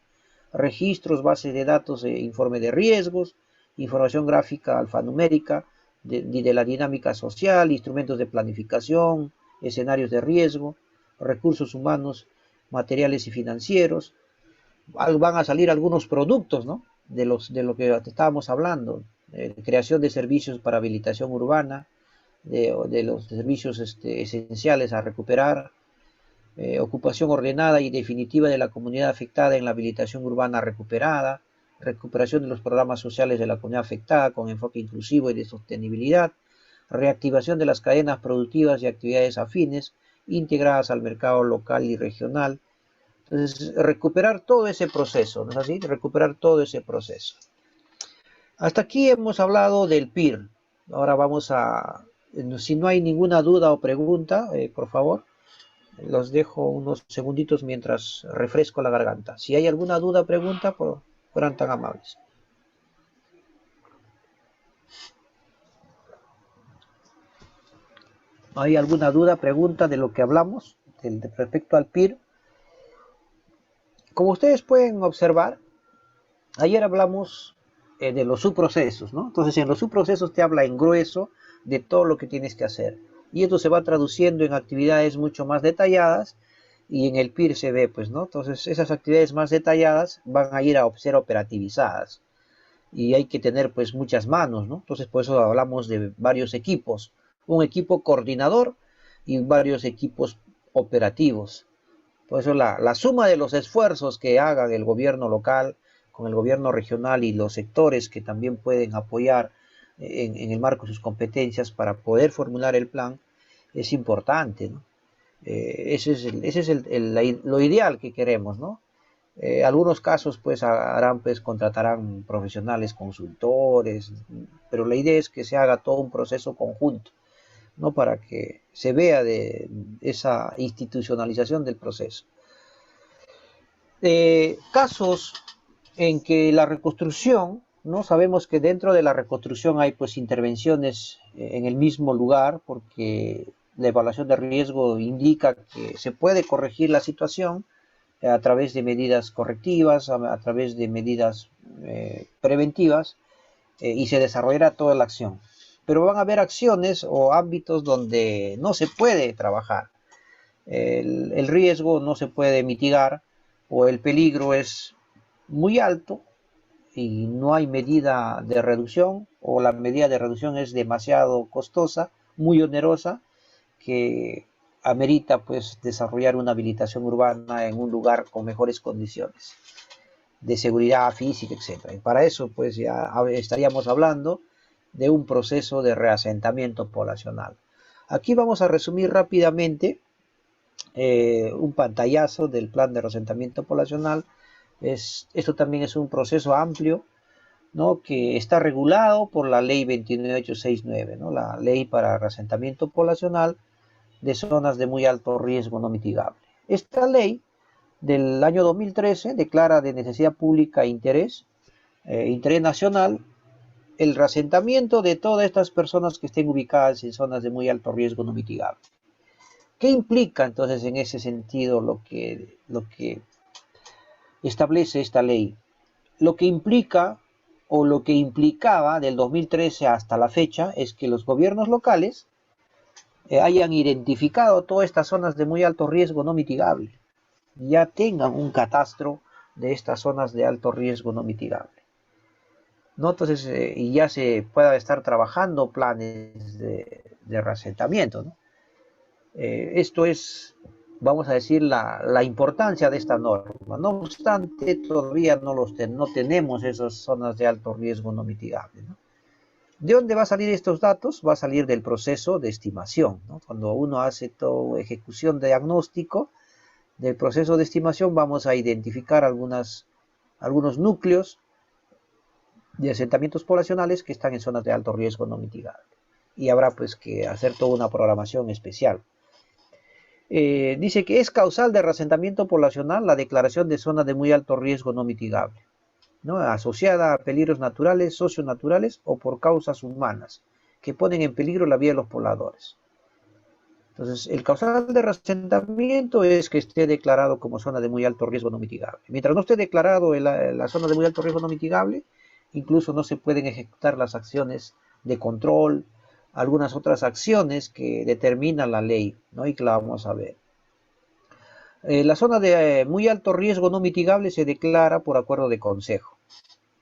registros, bases de datos, informe de riesgos, información gráfica alfanumérica, de la dinámica social, instrumentos de planificación, escenarios de riesgo, recursos humanos, materiales y financieros. Van a salir algunos productos, ¿no? De lo que estábamos hablando, creación de servicios para habilitación urbana, de los servicios esenciales a recuperar, ocupación ordenada y definitiva de la comunidad afectada en la habilitación urbana recuperada, recuperación de los programas sociales de la comunidad afectada con enfoque inclusivo y de sostenibilidad, reactivación de las cadenas productivas y actividades afines integradas al mercado local y regional, Entonces, recuperar todo ese proceso, ¿no es así? Recuperar todo ese proceso. Hasta aquí hemos hablado del PIR. Ahora vamos a, si no hay ninguna duda o pregunta, por favor, los dejo unos segunditos mientras refresco la garganta. Si hay alguna duda o pregunta, fueran tan amables. ¿Hay alguna duda, pregunta de lo que hablamos respecto al PIR? Como ustedes pueden observar, ayer hablamos de los subprocesos, ¿no? Entonces, en los subprocesos te habla en grueso de todo lo que tienes que hacer. Y esto se va traduciendo en actividades mucho más detalladas y en el PIR se ve, pues, ¿no? Entonces, esas actividades más detalladas van a ir a ser operativizadas y hay que tener, pues, muchas manos, ¿no? Entonces, por eso hablamos de varios equipos. Un equipo coordinador y varios equipos operativos. Por eso la suma de los esfuerzos que haga el gobierno local con el gobierno regional y los sectores que también pueden apoyar en el marco de sus competencias para poder formular el plan es importante, ¿no? Ese es lo ideal que queremos, ¿no? Algunos casos pues harán, pues contratarán profesionales consultores, pero la idea es que se haga todo un proceso conjunto, ¿no? Para que se vea de esa institucionalización del proceso. Casos en que la reconstrucción, ¿no? Sabemos que dentro de la reconstrucción hay pues intervenciones en el mismo lugar, porque la evaluación de riesgo indica que se puede corregir la situación a través de medidas correctivas, a través de medidas preventivas, y se desarrollará toda la acción. Pero van a haber acciones o ámbitos donde no se puede trabajar. El riesgo no se puede mitigar o el peligro es muy alto y no hay medida de reducción o la medida de reducción es demasiado costosa, muy onerosa, que amerita pues desarrollar una habilitación urbana en un lugar con mejores condiciones de seguridad física, etc. Y para eso pues ya estaríamos hablando de un proceso de reasentamiento poblacional. Aquí vamos a resumir rápidamente un pantallazo del plan de reasentamiento poblacional. Esto también es un proceso amplio, ¿no? Que está regulado por la ley 29869, ¿no? La ley para reasentamiento poblacional de zonas de muy alto riesgo no mitigable. Esta ley del año 2013 declara de necesidad pública interés nacional, el reasentamiento de todas estas personas que estén ubicadas en zonas de muy alto riesgo no mitigable. ¿Qué implica entonces en ese sentido lo que establece esta ley? Lo que implica o lo que implicaba del 2013 hasta la fecha es que los gobiernos locales hayan identificado todas estas zonas de muy alto riesgo no mitigable, ya tengan un catastro de estas zonas de alto riesgo no mitigable, ¿no? Entonces, y ya se pueda estar trabajando planes de reasentamiento, ¿no? Esto es, vamos a decir, la importancia de esta norma. No obstante, todavía no tenemos esas zonas de alto riesgo no mitigable, ¿no? ¿De dónde va a salir estos datos? Va a salir del proceso de estimación, ¿no? Cuando uno hace toda ejecución de diagnóstico, del proceso de estimación vamos a identificar algunos núcleos de asentamientos poblacionales que están en zonas de alto riesgo no mitigable. Y habrá pues que hacer toda una programación especial. Dice que es causal de reasentamiento poblacional la declaración de zonas de muy alto riesgo no mitigable, ¿no? Asociada a peligros naturales, socionaturales o por causas humanas que ponen en peligro la vida de los pobladores. Entonces, el causal de reasentamiento es que esté declarado como zona de muy alto riesgo no mitigable. Mientras no esté declarado la zona de muy alto riesgo no mitigable, incluso no se pueden ejecutar las acciones de control, algunas otras acciones que determina la ley, ¿no? Y que la vamos a ver. La zona de muy alto riesgo no mitigable se declara por acuerdo de consejo.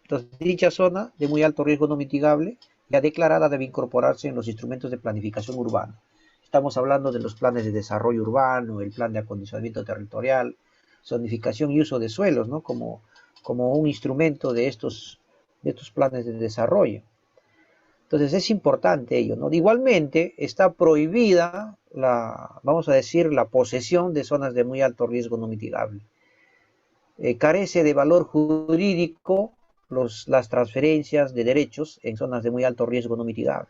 Entonces, dicha zona de muy alto riesgo no mitigable, ya declarada, debe incorporarse en los instrumentos de planificación urbana. Estamos hablando de los planes de desarrollo urbano, el plan de acondicionamiento territorial, zonificación y uso de suelos, ¿no? Como un instrumento de estos planes de desarrollo. Entonces es importante ello, ¿no? Igualmente está prohibida vamos a decir, la posesión de zonas de muy alto riesgo no mitigable. carece de valor jurídico las transferencias de derechos en zonas de muy alto riesgo no mitigable.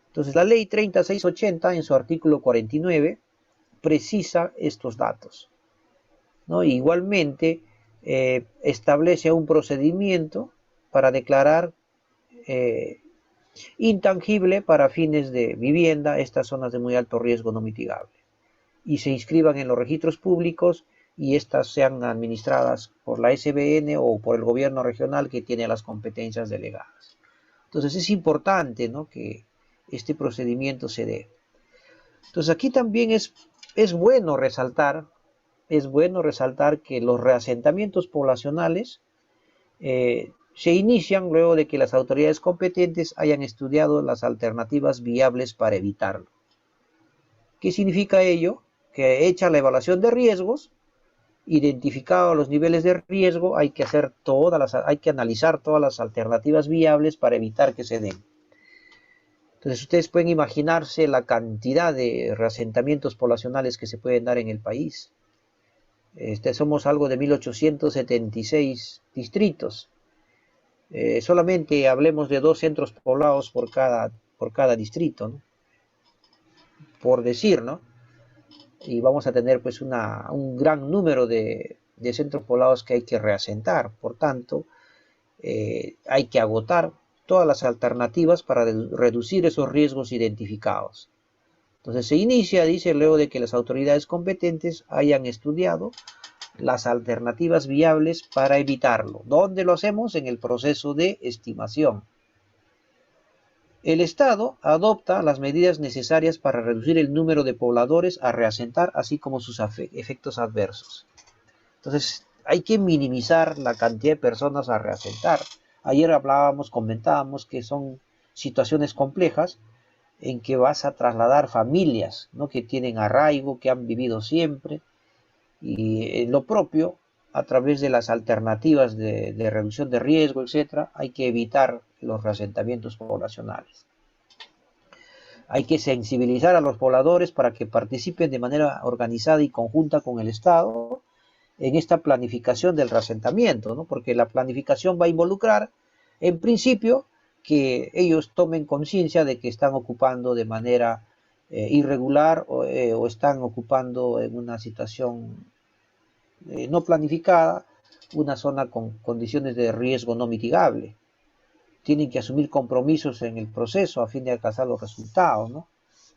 Entonces, la ley 3680 en su artículo 49 precisa estos datos, ¿no? Igualmente, establece un procedimiento para declarar intangible para fines de vivienda estas zonas de muy alto riesgo no mitigable y se inscriban en los registros públicos y estas sean administradas por la SBN o por el gobierno regional que tiene las competencias delegadas. Entonces es importante, ¿no?, que este procedimiento se dé. Entonces aquí también es bueno resaltar que los reasentamientos poblacionales se inician luego de que las autoridades competentes hayan estudiado las alternativas viables para evitarlo. ¿Qué significa ello? Que hecha la evaluación de riesgos, identificado los niveles de riesgo, hay que analizar todas las alternativas viables para evitar que se den. Entonces ustedes pueden imaginarse la cantidad de reasentamientos poblacionales que se pueden dar en el país. Somos algo de 1876 distritos. Solamente hablemos de 2 centros poblados por cada distrito, ¿no?, por decir, ¿no? Y vamos a tener pues un gran número de centros poblados que hay que reasentar. Por tanto, hay que agotar todas las alternativas para reducir esos riesgos identificados. Entonces se inicia, dice, luego de que las autoridades competentes hayan estudiado las alternativas viables para evitarlo. ¿Dónde lo hacemos? En el proceso de estimación. El Estado adopta las medidas necesarias para reducir el número de pobladores a reasentar, así como sus efectos adversos. Entonces, hay que minimizar la cantidad de personas a reasentar. Ayer comentábamos que son situaciones complejas en que vas a trasladar familias, ¿no?, que tienen arraigo, que han vivido siempre, y lo propio, a través de las alternativas de reducción de riesgo, etcétera, hay que evitar los reasentamientos poblacionales. Hay que sensibilizar a los pobladores para que participen de manera organizada y conjunta con el Estado en esta planificación del reasentamiento, ¿no?, porque la planificación va a involucrar, en principio, que ellos tomen conciencia de que están ocupando de manera irregular o están ocupando en una situación no planificada una zona con condiciones de riesgo no mitigable. Tienen que asumir compromisos en el proceso a fin de alcanzar los resultados, ¿no?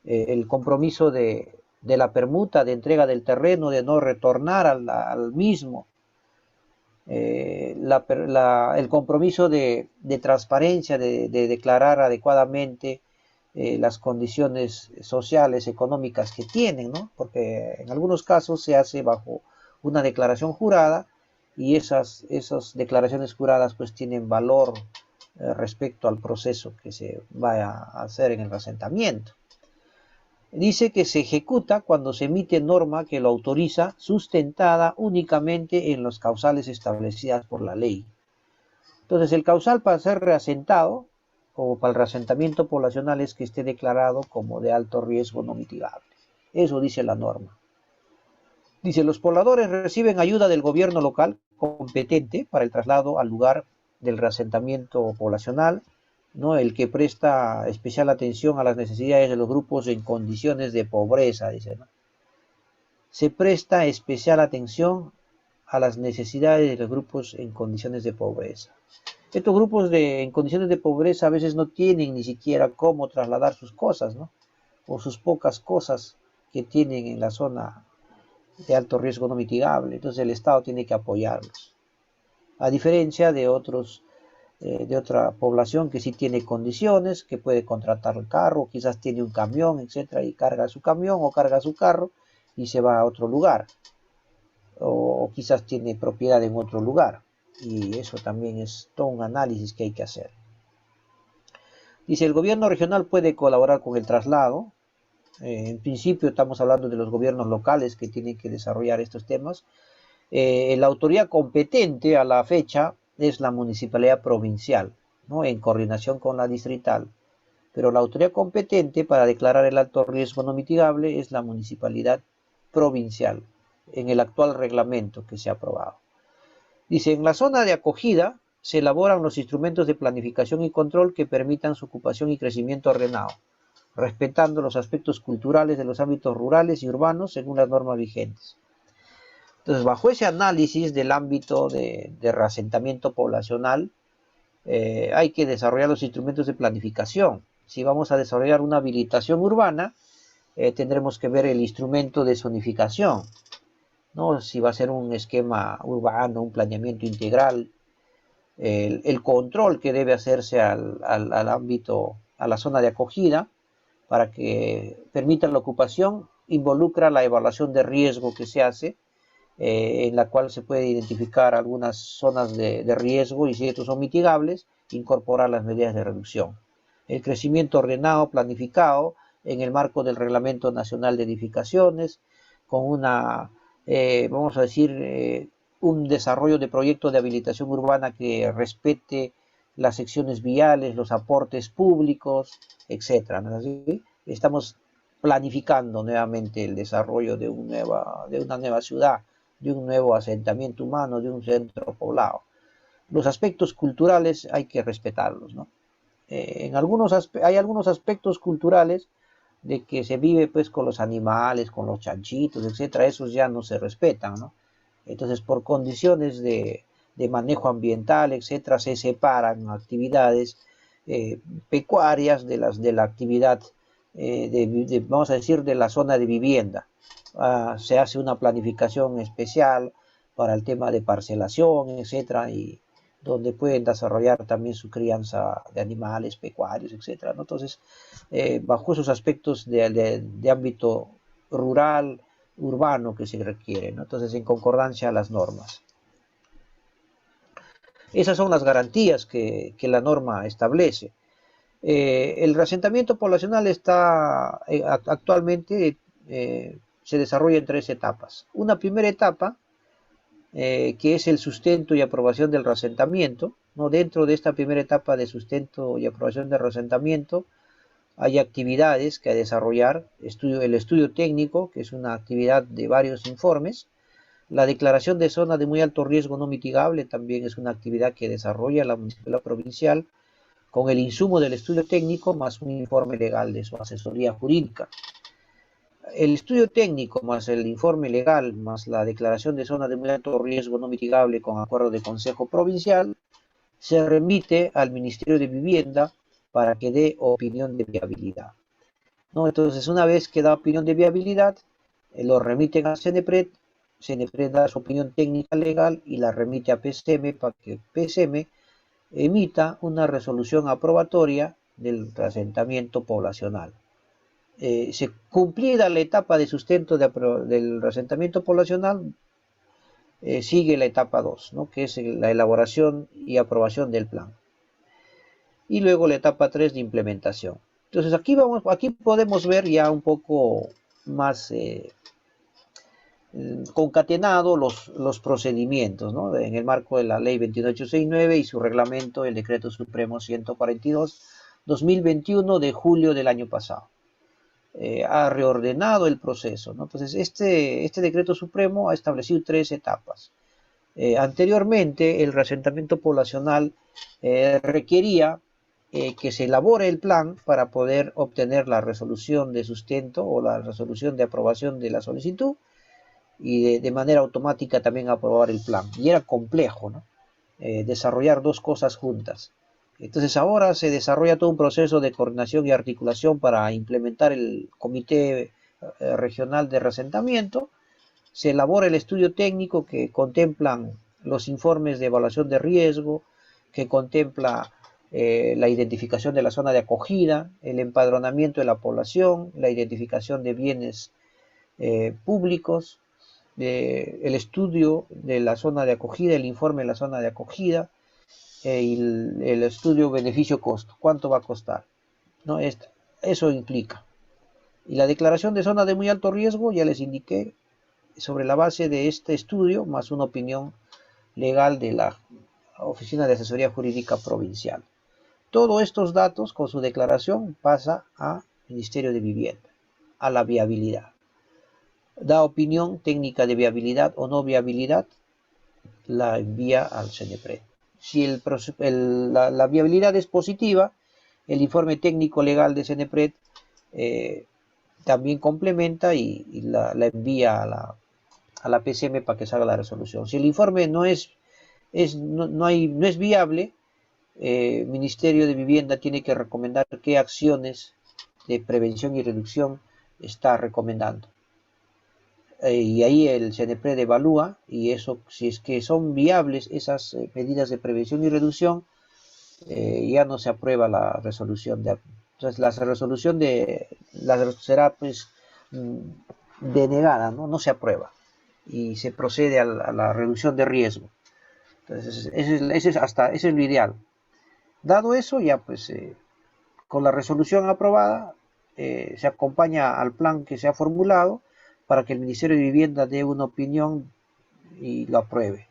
El compromiso de la permuta, de entrega del terreno, de no retornar al mismo. El compromiso de transparencia, de declarar adecuadamente las condiciones sociales, económicas que tienen, ¿no? Porque en algunos casos se hace bajo una declaración jurada y esas declaraciones juradas pues tienen valor respecto al proceso que se vaya a hacer en el reasentamiento. Dice que se ejecuta cuando se emite norma que lo autoriza, sustentada únicamente en los causales establecidas por la ley. Entonces, el causal para ser reasentado o para el reasentamiento poblacional es que esté declarado como de alto riesgo no mitigable. Eso dice la norma. Dice, los pobladores reciben ayuda del gobierno local competente para el traslado al lugar del reasentamiento poblacional, ¿no?, el que presta especial atención a las necesidades de los grupos en condiciones de pobreza, dice, ¿no? Se presta especial atención a las necesidades de los grupos en condiciones de pobreza. Estos grupos en condiciones de pobreza a veces no tienen ni siquiera cómo trasladar sus cosas, ¿no?, o sus pocas cosas que tienen en la zona de alto riesgo no mitigable. Entonces el Estado tiene que apoyarlos. A diferencia de otra población que sí tiene condiciones, que puede contratar el carro, quizás tiene un camión, etcétera, y carga su camión o carga su carro y se va a otro lugar. O quizás tiene propiedad en otro lugar. Y eso también es todo un análisis que hay que hacer. Dice, el gobierno regional puede colaborar con el traslado. En principio estamos hablando de los gobiernos locales que tienen que desarrollar estos temas. La autoridad competente a la fecha es la municipalidad provincial, ¿no?, en coordinación con la distrital. Pero la autoridad competente para declarar el alto riesgo no mitigable es la municipalidad provincial, en el actual reglamento que se ha aprobado. Dice, en la zona de acogida se elaboran los instrumentos de planificación y control que permitan su ocupación y crecimiento ordenado, respetando los aspectos culturales de los ámbitos rurales y urbanos según las normas vigentes. Entonces, bajo ese análisis del ámbito de reasentamiento poblacional, hay que desarrollar los instrumentos de planificación. Si vamos a desarrollar una habilitación urbana, tendremos que ver el instrumento de zonificación, ¿no? Si va a ser un esquema urbano, un planeamiento integral, el control que debe hacerse al ámbito, a la zona de acogida, para que permita la ocupación, involucra la evaluación de riesgo que se hace, en la cual se puede identificar algunas zonas de riesgo y si estos son mitigables, incorporar las medidas de reducción. El crecimiento ordenado, planificado, en el marco del Reglamento Nacional de Edificaciones, con una, vamos a decir, un desarrollo de proyectos de habilitación urbana que respete las secciones viales, los aportes públicos, etcétera, ¿no es así? Estamos planificando nuevamente el desarrollo de una nueva ciudad, de un nuevo asentamiento humano, de un centro poblado. Los aspectos culturales hay que respetarlos, ¿no? Hay algunos aspectos culturales de que se vive pues con los animales, con los chanchitos, etcétera, esos ya no se respetan, ¿no? Entonces, por condiciones de manejo ambiental, etcétera, se separan actividades pecuarias de la actividad, vamos a decir, de la zona de vivienda. Se hace una planificación especial para el tema de parcelación, etcétera, y donde pueden desarrollar también su crianza de animales pecuarios, etcétera, ¿no? Entonces, bajo esos aspectos de ámbito rural, urbano que se requiere, ¿no? Entonces, en concordancia a las normas. Esas son las garantías que la norma establece. El reasentamiento poblacional está actualmente se desarrolla en 3 etapas. Una primera etapa, que es el sustento y aprobación del reasentamiento, ¿no? Dentro de esta primera etapa de sustento y aprobación del reasentamiento, hay actividades que desarrollar, el estudio técnico, que es una actividad de varios informes. La declaración de zona de muy alto riesgo no mitigable también es una actividad que desarrolla la municipalidad provincial con el insumo del estudio técnico más un informe legal de su asesoría jurídica. El estudio técnico más el informe legal más la declaración de zona de muy alto riesgo no mitigable con acuerdo de Consejo Provincial se remite al Ministerio de Vivienda para que dé opinión de viabilidad, ¿no? Entonces, una vez que da opinión de viabilidad, lo remiten a CENEPRED, CENEPRED da su opinión técnica legal y la remite a PCM para que PCM emita una resolución aprobatoria del reasentamiento poblacional. Se cumplida la etapa de sustento del reasentamiento poblacional, sigue la etapa 2, ¿no? Que es la elaboración y aprobación del plan. Y luego la etapa 3 de implementación. Entonces aquí podemos ver ya un poco más concatenado los procedimientos, ¿no? En el marco de la ley 21869 y su reglamento, el decreto supremo 142/2021 de julio del año pasado. Ha reordenado el proceso, ¿no? Entonces, este decreto supremo ha establecido 3 etapas. Anteriormente, el reasentamiento poblacional requería que se elabore el plan para poder obtener la resolución de sustento o la resolución de aprobación de la solicitud y de manera automática también aprobar el plan. Y era complejo, ¿no? Desarrollar 2 cosas juntas. Entonces ahora se desarrolla todo un proceso de coordinación y articulación para implementar el Comité Regional de Reasentamiento. Se elabora el estudio técnico que contemplan los informes de evaluación de riesgo, que contempla la identificación de la zona de acogida, el empadronamiento de la población, la identificación de bienes públicos, el estudio de la zona de acogida, el informe de la zona de acogida, y el estudio beneficio-costo, cuánto va a costar, ¿no? Eso implica. Y la declaración de zona de muy alto riesgo, ya les indiqué, sobre la base de este estudio, más una opinión legal de la Oficina de Asesoría Jurídica Provincial. Todos estos datos, con su declaración, pasa al Ministerio de Vivienda, a la viabilidad. Da opinión técnica de viabilidad o no viabilidad, la envía al CENEPRED. Si la viabilidad es positiva, el informe técnico legal de CENEPRED también complementa y la envía a la PCM para que salga la resolución. Si el informe no es viable, el Ministerio de Vivienda tiene que recomendar qué acciones de prevención y reducción está recomendando. Y ahí el CENEPRED evalúa, y eso, si es que son viables esas medidas de prevención y reducción, ya no se aprueba la resolución. Entonces la resolución será pues denegada, ¿no? Se aprueba y se procede a la reducción de riesgo. Entonces ese es lo ideal. Dado eso, ya pues con la resolución aprobada se acompaña al plan que se ha formulado para que el Ministerio de Vivienda dé una opinión y lo apruebe.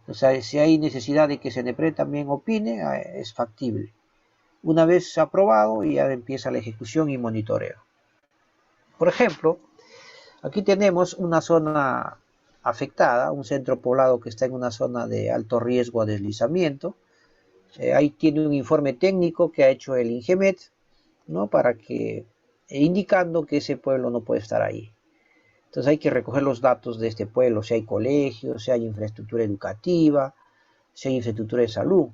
O sea, si hay necesidad de que CENEPRED también opine, es factible. Una vez aprobado, ya empieza la ejecución y monitoreo. Por ejemplo, aquí tenemos una zona afectada, un centro poblado que está en una zona de alto riesgo a deslizamiento. Ahí tiene un informe técnico que ha hecho el INGEMET, ¿no? Indicando que ese pueblo no puede estar ahí. Entonces hay que recoger los datos de este pueblo, si hay colegios, si hay infraestructura educativa, si hay infraestructura de salud.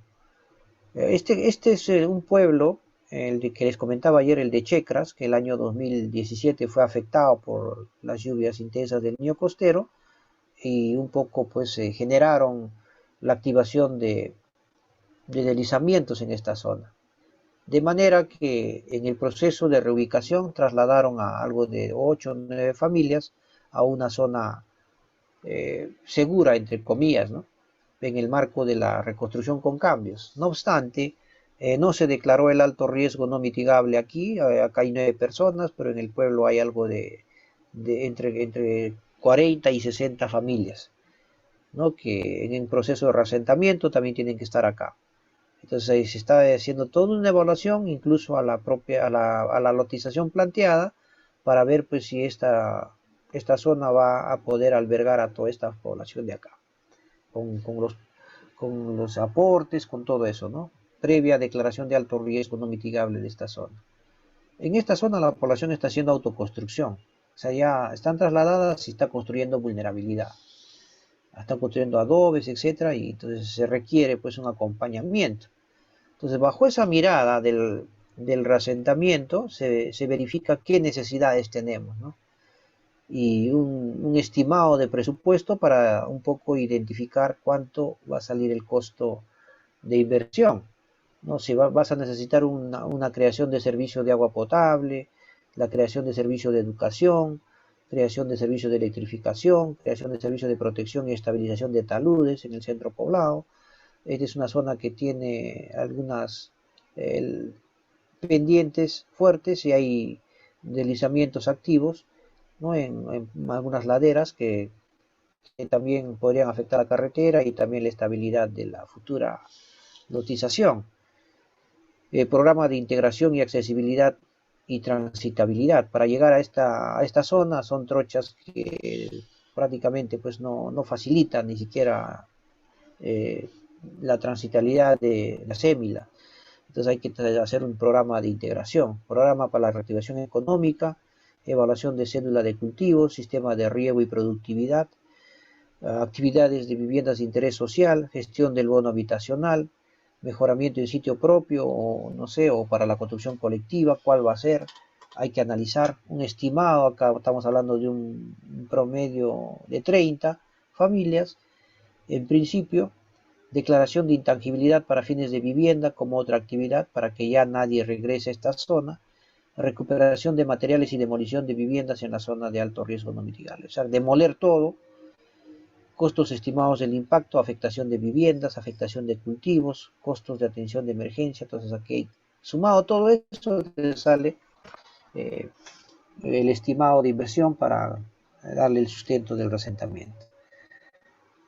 Este es un pueblo, que les comentaba ayer, el de Checras, que el año 2017 fue afectado por las lluvias intensas del Niño Costero y un poco pues generaron la activación de deslizamientos en esta zona. De manera que en el proceso de reubicación trasladaron a algo de 8 o 9 familias a una zona segura, entre comillas, ¿no? En el marco de la reconstrucción con cambios. No obstante, no se declaró el alto riesgo no mitigable aquí. Acá hay 9 personas, pero en el pueblo hay algo de entre 40 y 60 familias, ¿no? Que en el proceso de reasentamiento también tienen que estar acá. Entonces se está haciendo toda una evaluación, incluso a la lotización planteada, para ver pues si esta zona va a poder albergar a toda esta población de acá, con los aportes, con todo eso, ¿no? Previa declaración de alto riesgo no mitigable de esta zona. En esta zona la población está haciendo autoconstrucción, o sea, ya están trasladadas y está construyendo vulnerabilidad. Están construyendo adobes, etcétera, y entonces se requiere pues un acompañamiento. Entonces, bajo esa mirada del reasentamiento, se verifica qué necesidades tenemos, ¿no? Y un estimado de presupuesto para un poco identificar cuánto va a salir el costo de inversión, ¿no? Si vas a necesitar una creación de servicio de agua potable, la creación de servicio de educación, creación de servicio de electrificación, creación de servicio de protección y estabilización de taludes en el centro poblado. Esta es una zona que tiene algunas pendientes fuertes y hay deslizamientos activos, ¿no? En algunas laderas que también podrían afectar la carretera y también la estabilidad de la futura lotización. El programa de integración y accesibilidad y transitabilidad. Para llegar a esta zona son trochas que prácticamente pues no facilitan ni siquiera la transitabilidad de la sémila. Entonces hay que hacer un programa de integración, programa para la reactivación económica, evaluación de cédula de cultivo, sistema de riego y productividad, actividades de viviendas de interés social, gestión del bono habitacional, mejoramiento en sitio propio o no sé, o para la construcción colectiva, cuál va a ser. Hay que analizar un estimado, acá estamos hablando de un promedio de 30 familias, en principio. Declaración de intangibilidad para fines de vivienda como otra actividad para que ya nadie regrese a esta zona. Recuperación de materiales y demolición de viviendas en la zona de alto riesgo no mitigable. O sea, demoler todo. Costos estimados del impacto, afectación de viviendas, afectación de cultivos, costos de atención de emergencia. Entonces aquí, sumado todo eso, sale el estimado de inversión para darle el sustento del reasentamiento.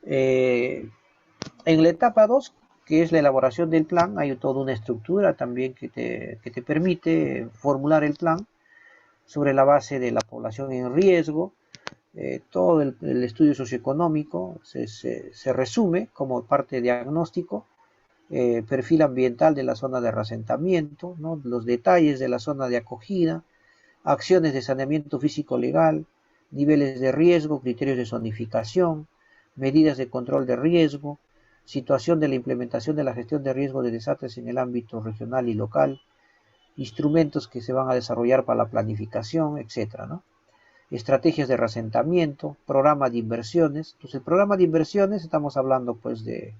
En la etapa 2, que es la elaboración del plan, hay toda una estructura también que te permite formular el plan sobre la base de la población en riesgo, todo el estudio socioeconómico se resume como parte de diagnóstico, perfil ambiental de la zona de reasentamiento, ¿no? Los detalles de la zona de acogida, acciones de saneamiento físico legal, niveles de riesgo, criterios de zonificación, medidas de control de riesgo, situación de la implementación de la gestión de riesgo de desastres en el ámbito regional y local, instrumentos que se van a desarrollar para la planificación, etcétera, ¿no? Estrategias de reasentamiento, programa de inversiones. Entonces, el programa de inversiones, estamos hablando pues de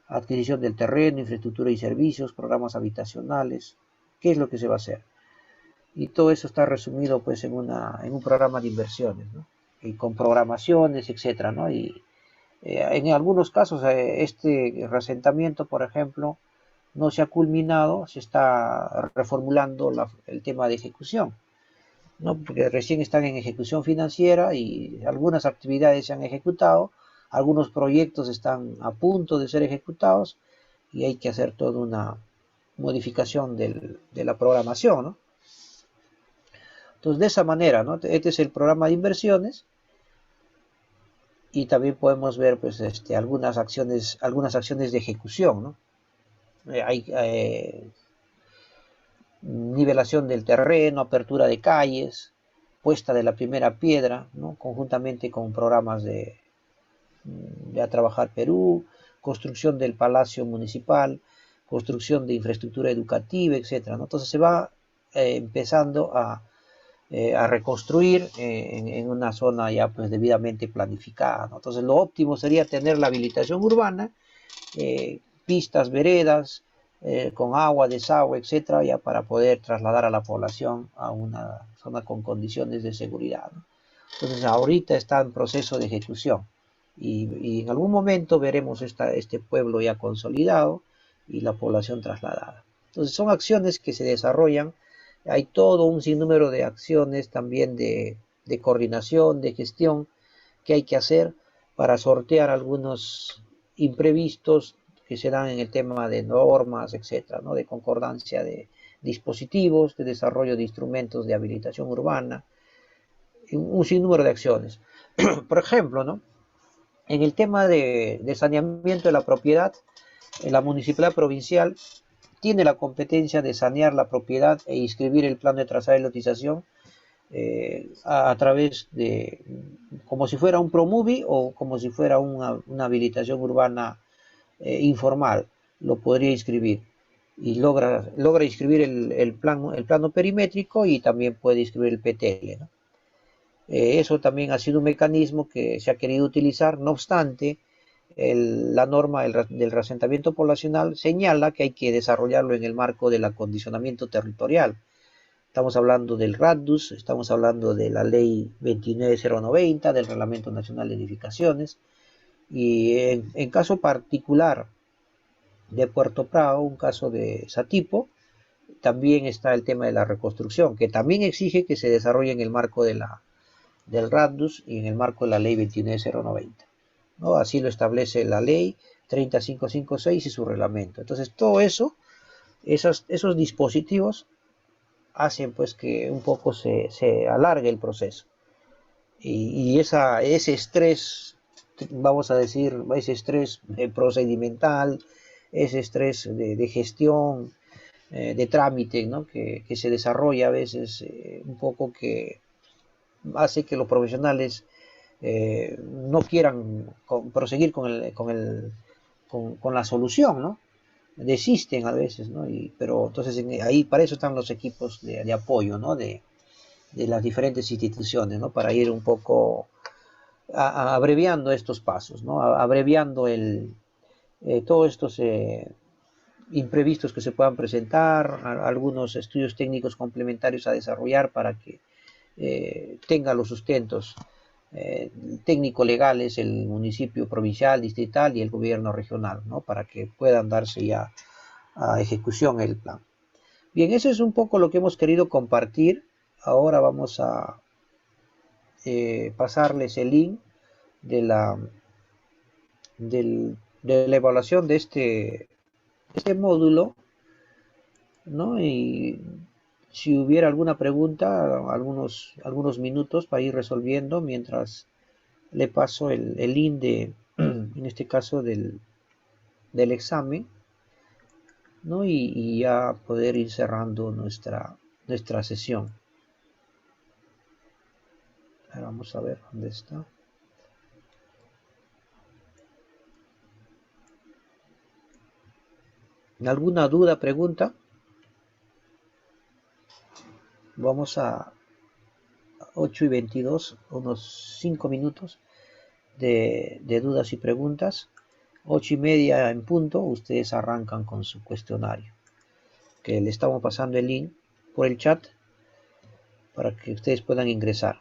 adquisición del terreno, infraestructura y servicios, programas habitacionales, qué es lo que se va a hacer. Y todo eso está resumido pues en un programa de inversiones, ¿no? Y con programaciones, etcétera, ¿no? Y en algunos casos este reasentamiento, por ejemplo, no se ha culminado, se está reformulando el tema de ejecución, ¿no? Porque recién están en ejecución financiera y algunas actividades se han ejecutado, algunos proyectos están a punto de ser ejecutados y hay que hacer toda una modificación de la programación, ¿no? Entonces, de esa manera, ¿no? Este es el programa de inversiones y también podemos ver pues, algunas acciones de ejecución, ¿no? Hay nivelación del terreno, apertura de calles, puesta de la primera piedra, ¿no? Conjuntamente con programas de A Trabajar Perú, construcción del Palacio Municipal, construcción de infraestructura educativa, etcétera, ¿no? Entonces se va empezando a reconstruir en una zona ya pues debidamente planificada, ¿no? Entonces lo óptimo sería tener la habilitación urbana, pistas, veredas, con agua, desagüe, etcétera, ya para poder trasladar a la población a una zona con condiciones de seguridad, ¿no? Entonces ahorita está en proceso de ejecución y en algún momento veremos este pueblo ya consolidado y la población trasladada. Entonces son acciones que se desarrollan, hay todo un sinnúmero de acciones también de coordinación, de gestión que hay que hacer para sortear algunos imprevistos que se dan en el tema de normas, etcétera, ¿no? De concordancia de dispositivos, de desarrollo de instrumentos de habilitación urbana, un sinnúmero de acciones. Por ejemplo, ¿no? En el tema de saneamiento de la propiedad, la municipalidad provincial tiene la competencia de sanear la propiedad e inscribir el plan de trazado de lotización a través de, como si fuera un ProMovie o como si fuera una habilitación urbana informal, lo podría inscribir y logra inscribir el plano perimétrico y también puede inscribir el PTL, ¿no? Eso también ha sido un mecanismo que se ha querido utilizar, no obstante, la norma del reasentamiento poblacional señala que hay que desarrollarlo en el marco del acondicionamiento territorial. Estamos hablando del RADDUS, estamos hablando de la ley 29090, del Reglamento Nacional de Edificaciones, y en caso particular de Puerto Prado, un caso de Satipo, también está el tema de la reconstrucción, que también exige que se desarrolle en el marco del RADDUS y en el marco de la ley 29090, ¿no? Así lo establece la ley 30556 y su reglamento. Entonces, todo eso, esos dispositivos hacen pues que un poco se alargue el proceso. Y ese estrés, vamos a decir, ese estrés procedimental, ese estrés de gestión, de trámite, ¿no? Que se desarrolla a veces un poco que hace que los profesionales no quieran proseguir con la solución, ¿no? Desisten a veces, ¿no? Pero entonces ahí para eso están los equipos de apoyo, ¿no? De las diferentes instituciones, ¿no? Para ir un poco abreviando estos pasos, ¿no? Abreviando todos estos imprevistos que se puedan presentar, algunos estudios técnicos complementarios a desarrollar para que tenga los sustentos técnico-legales el municipio provincial, distrital y el gobierno regional, ¿no? Para que puedan darse ya a ejecución el plan. Bien, eso es un poco lo que hemos querido compartir. Ahora vamos a pasarles el link de de la evaluación de este módulo, ¿no? Y si hubiera alguna pregunta, algunos minutos para ir resolviendo mientras le paso el link de, en este caso, del examen, ¿no? Y ya poder ir cerrando nuestra sesión. Ahora vamos a ver dónde está. ¿Alguna duda, pregunta? Vamos a 8:22, unos 5 minutos de dudas y preguntas. 8:30 en punto, ustedes arrancan con su cuestionario, que le estamos pasando el link por el chat para que ustedes puedan ingresar.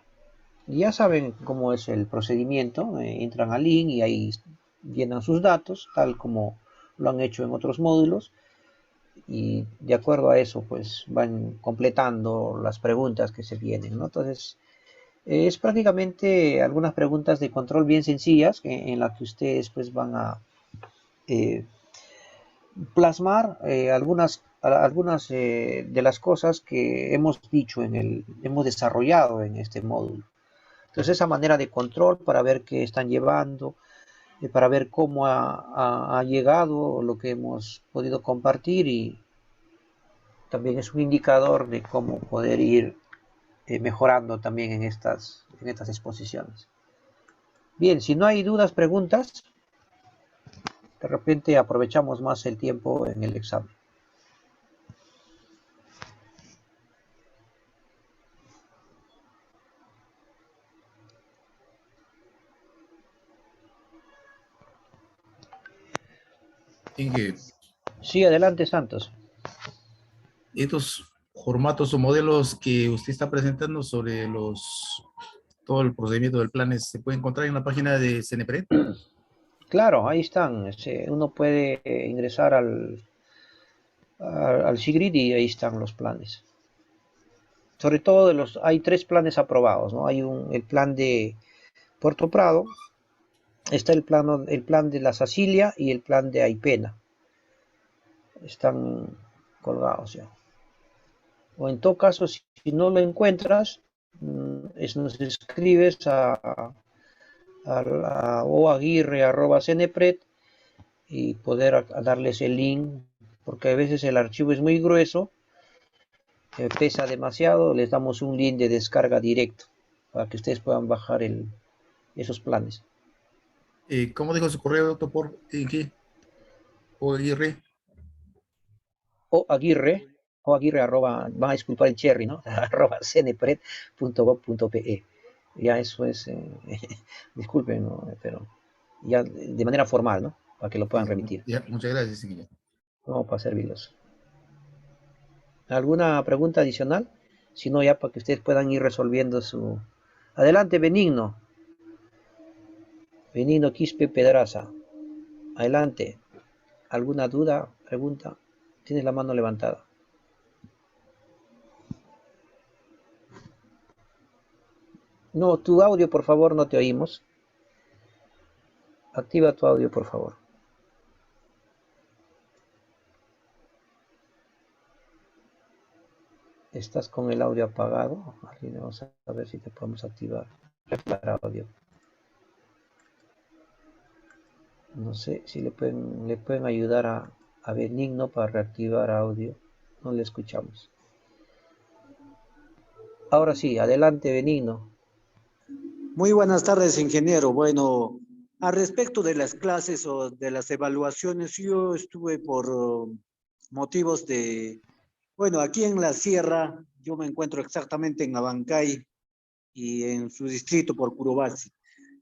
Ya saben cómo es el procedimiento, entran al link y ahí llenan sus datos, tal como lo han hecho en otros módulos, y de acuerdo a eso, pues van completando las preguntas que se vienen, ¿no? Entonces, es prácticamente algunas preguntas de control bien sencillas en las que ustedes pues van a eh, plasmar algunas de las cosas que hemos dicho hemos desarrollado en este módulo. Entonces, esa manera de control para ver qué están llevando, para ver cómo ha llegado lo que hemos podido compartir, y también es un indicador de cómo poder ir mejorando también en estas exposiciones. Bien, si no hay dudas, preguntas, de repente aprovechamos más el tiempo en el examen. Inge, Sí, adelante, Santos. estos formatos o modelos que usted está presentando sobre todo el procedimiento del plan se puede encontrar en la página de CNPRED. Claro, ahí están. Uno puede ingresar al SIGRID y ahí están los planes. Sobre todo hay 3 planes aprobados, ¿no? Hay el plan de Puerto Prado, está el plan de la Sacilia y el plan de Aipena. Están colgados ya. O en todo caso, si no lo encuentras, nos escribes a oaguirre@cenepred y poder darles el link, porque a veces el archivo es muy grueso, pesa demasiado, les damos un link de descarga directo para que ustedes puedan bajar esos planes. ¿Cómo dijo su correo, doctor? Inge? O IR. O Aguirre van a disculpar el cherry, ¿no? @cenepred.gov.pe. Ya eso es, disculpen, ¿no? Pero ya de manera formal, ¿no? Para que lo puedan remitir. Ya, muchas gracias, Inge. Vamos para servirlos. ¿Alguna pregunta adicional? Si no, ya para que ustedes puedan ir resolviendo su... Adelante, Benigno. Benigno Quispe Pedraza. Adelante. ¿Alguna duda, pregunta? Tienes la mano levantada. No, tu audio, por favor, no te oímos. Activa tu audio, por favor. Estás con el audio apagado. Vamos a ver si te podemos activar el audio. No sé si le pueden ayudar a Benigno para reactivar audio. No le escuchamos. Ahora sí, adelante, Benigno. Muy buenas tardes, ingeniero. Bueno, a respecto de las clases o de las evaluaciones, yo estuve por motivos de, bueno, aquí en la sierra, yo me encuentro exactamente en Abancay y en su distrito por Curubasi.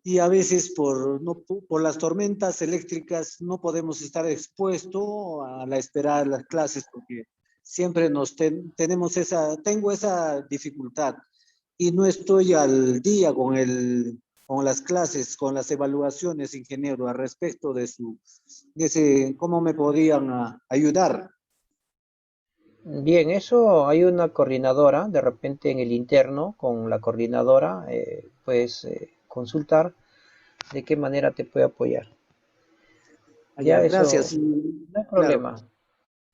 Y a veces no, por las tormentas eléctricas no podemos estar expuestos a la espera de las clases porque siempre tengo esa dificultad y no estoy al día con las clases, con las evaluaciones, ingeniero, al respecto cómo me podrían ayudar. Bien, eso hay una coordinadora, de repente en el interno, con la coordinadora, puedes consultar de qué manera te puede apoyar. Allá, Ya eso, gracias. no hay Claro. problema, no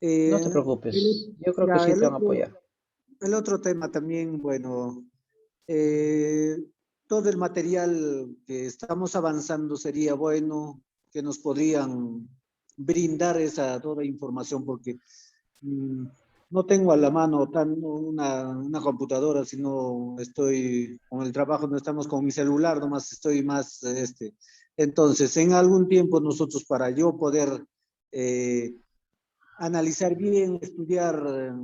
te Eh, preocupes, yo creo que ya, sí te van a apoyar. el otro tema también, bueno, eh, todo el material que estamos avanzando sería bueno que nos podrían brindar esa toda información, porque no tengo a la mano una computadora, sino estoy con el trabajo, no estamos con mi celular, nomás estoy más, Entonces, en algún tiempo nosotros, para yo poder analizar bien, estudiar,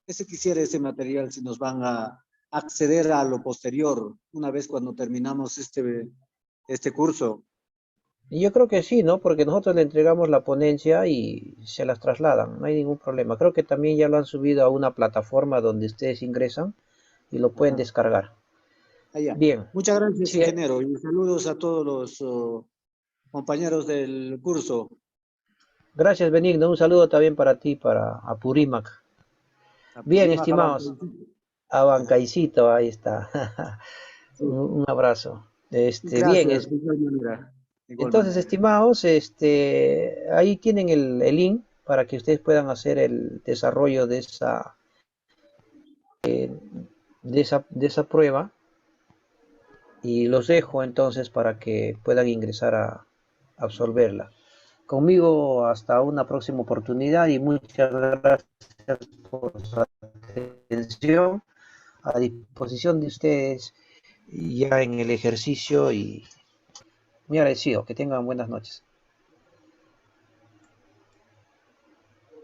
ese quisiera ese material, si nos van a acceder a lo posterior, una vez cuando terminamos este curso. Y yo creo que sí, ¿no? Porque nosotros le entregamos la ponencia y se las trasladan, no hay ningún problema. Creo que también ya lo han subido a una plataforma donde ustedes ingresan y lo pueden Ajá. descargar. Allá. Bien, Muchas gracias, sí, ingeniero, y saludos a todos los compañeros del curso. gracias Benigno, un saludo también para ti, para Apurímac. Bien, Apurímac, estimados, Abancaycito. Abancaicito, ahí está. Sí. Un abrazo. Bien, Gracias, de igual manera. De igual entonces, manera. estimados, ahí tienen el link para que ustedes puedan hacer el desarrollo de esa prueba y los dejo entonces para que puedan ingresar a absolverla. Conmigo hasta una próxima oportunidad y muchas gracias por su atención. A disposición de ustedes ya en el ejercicio y muy agradecido. Que tengan buenas noches.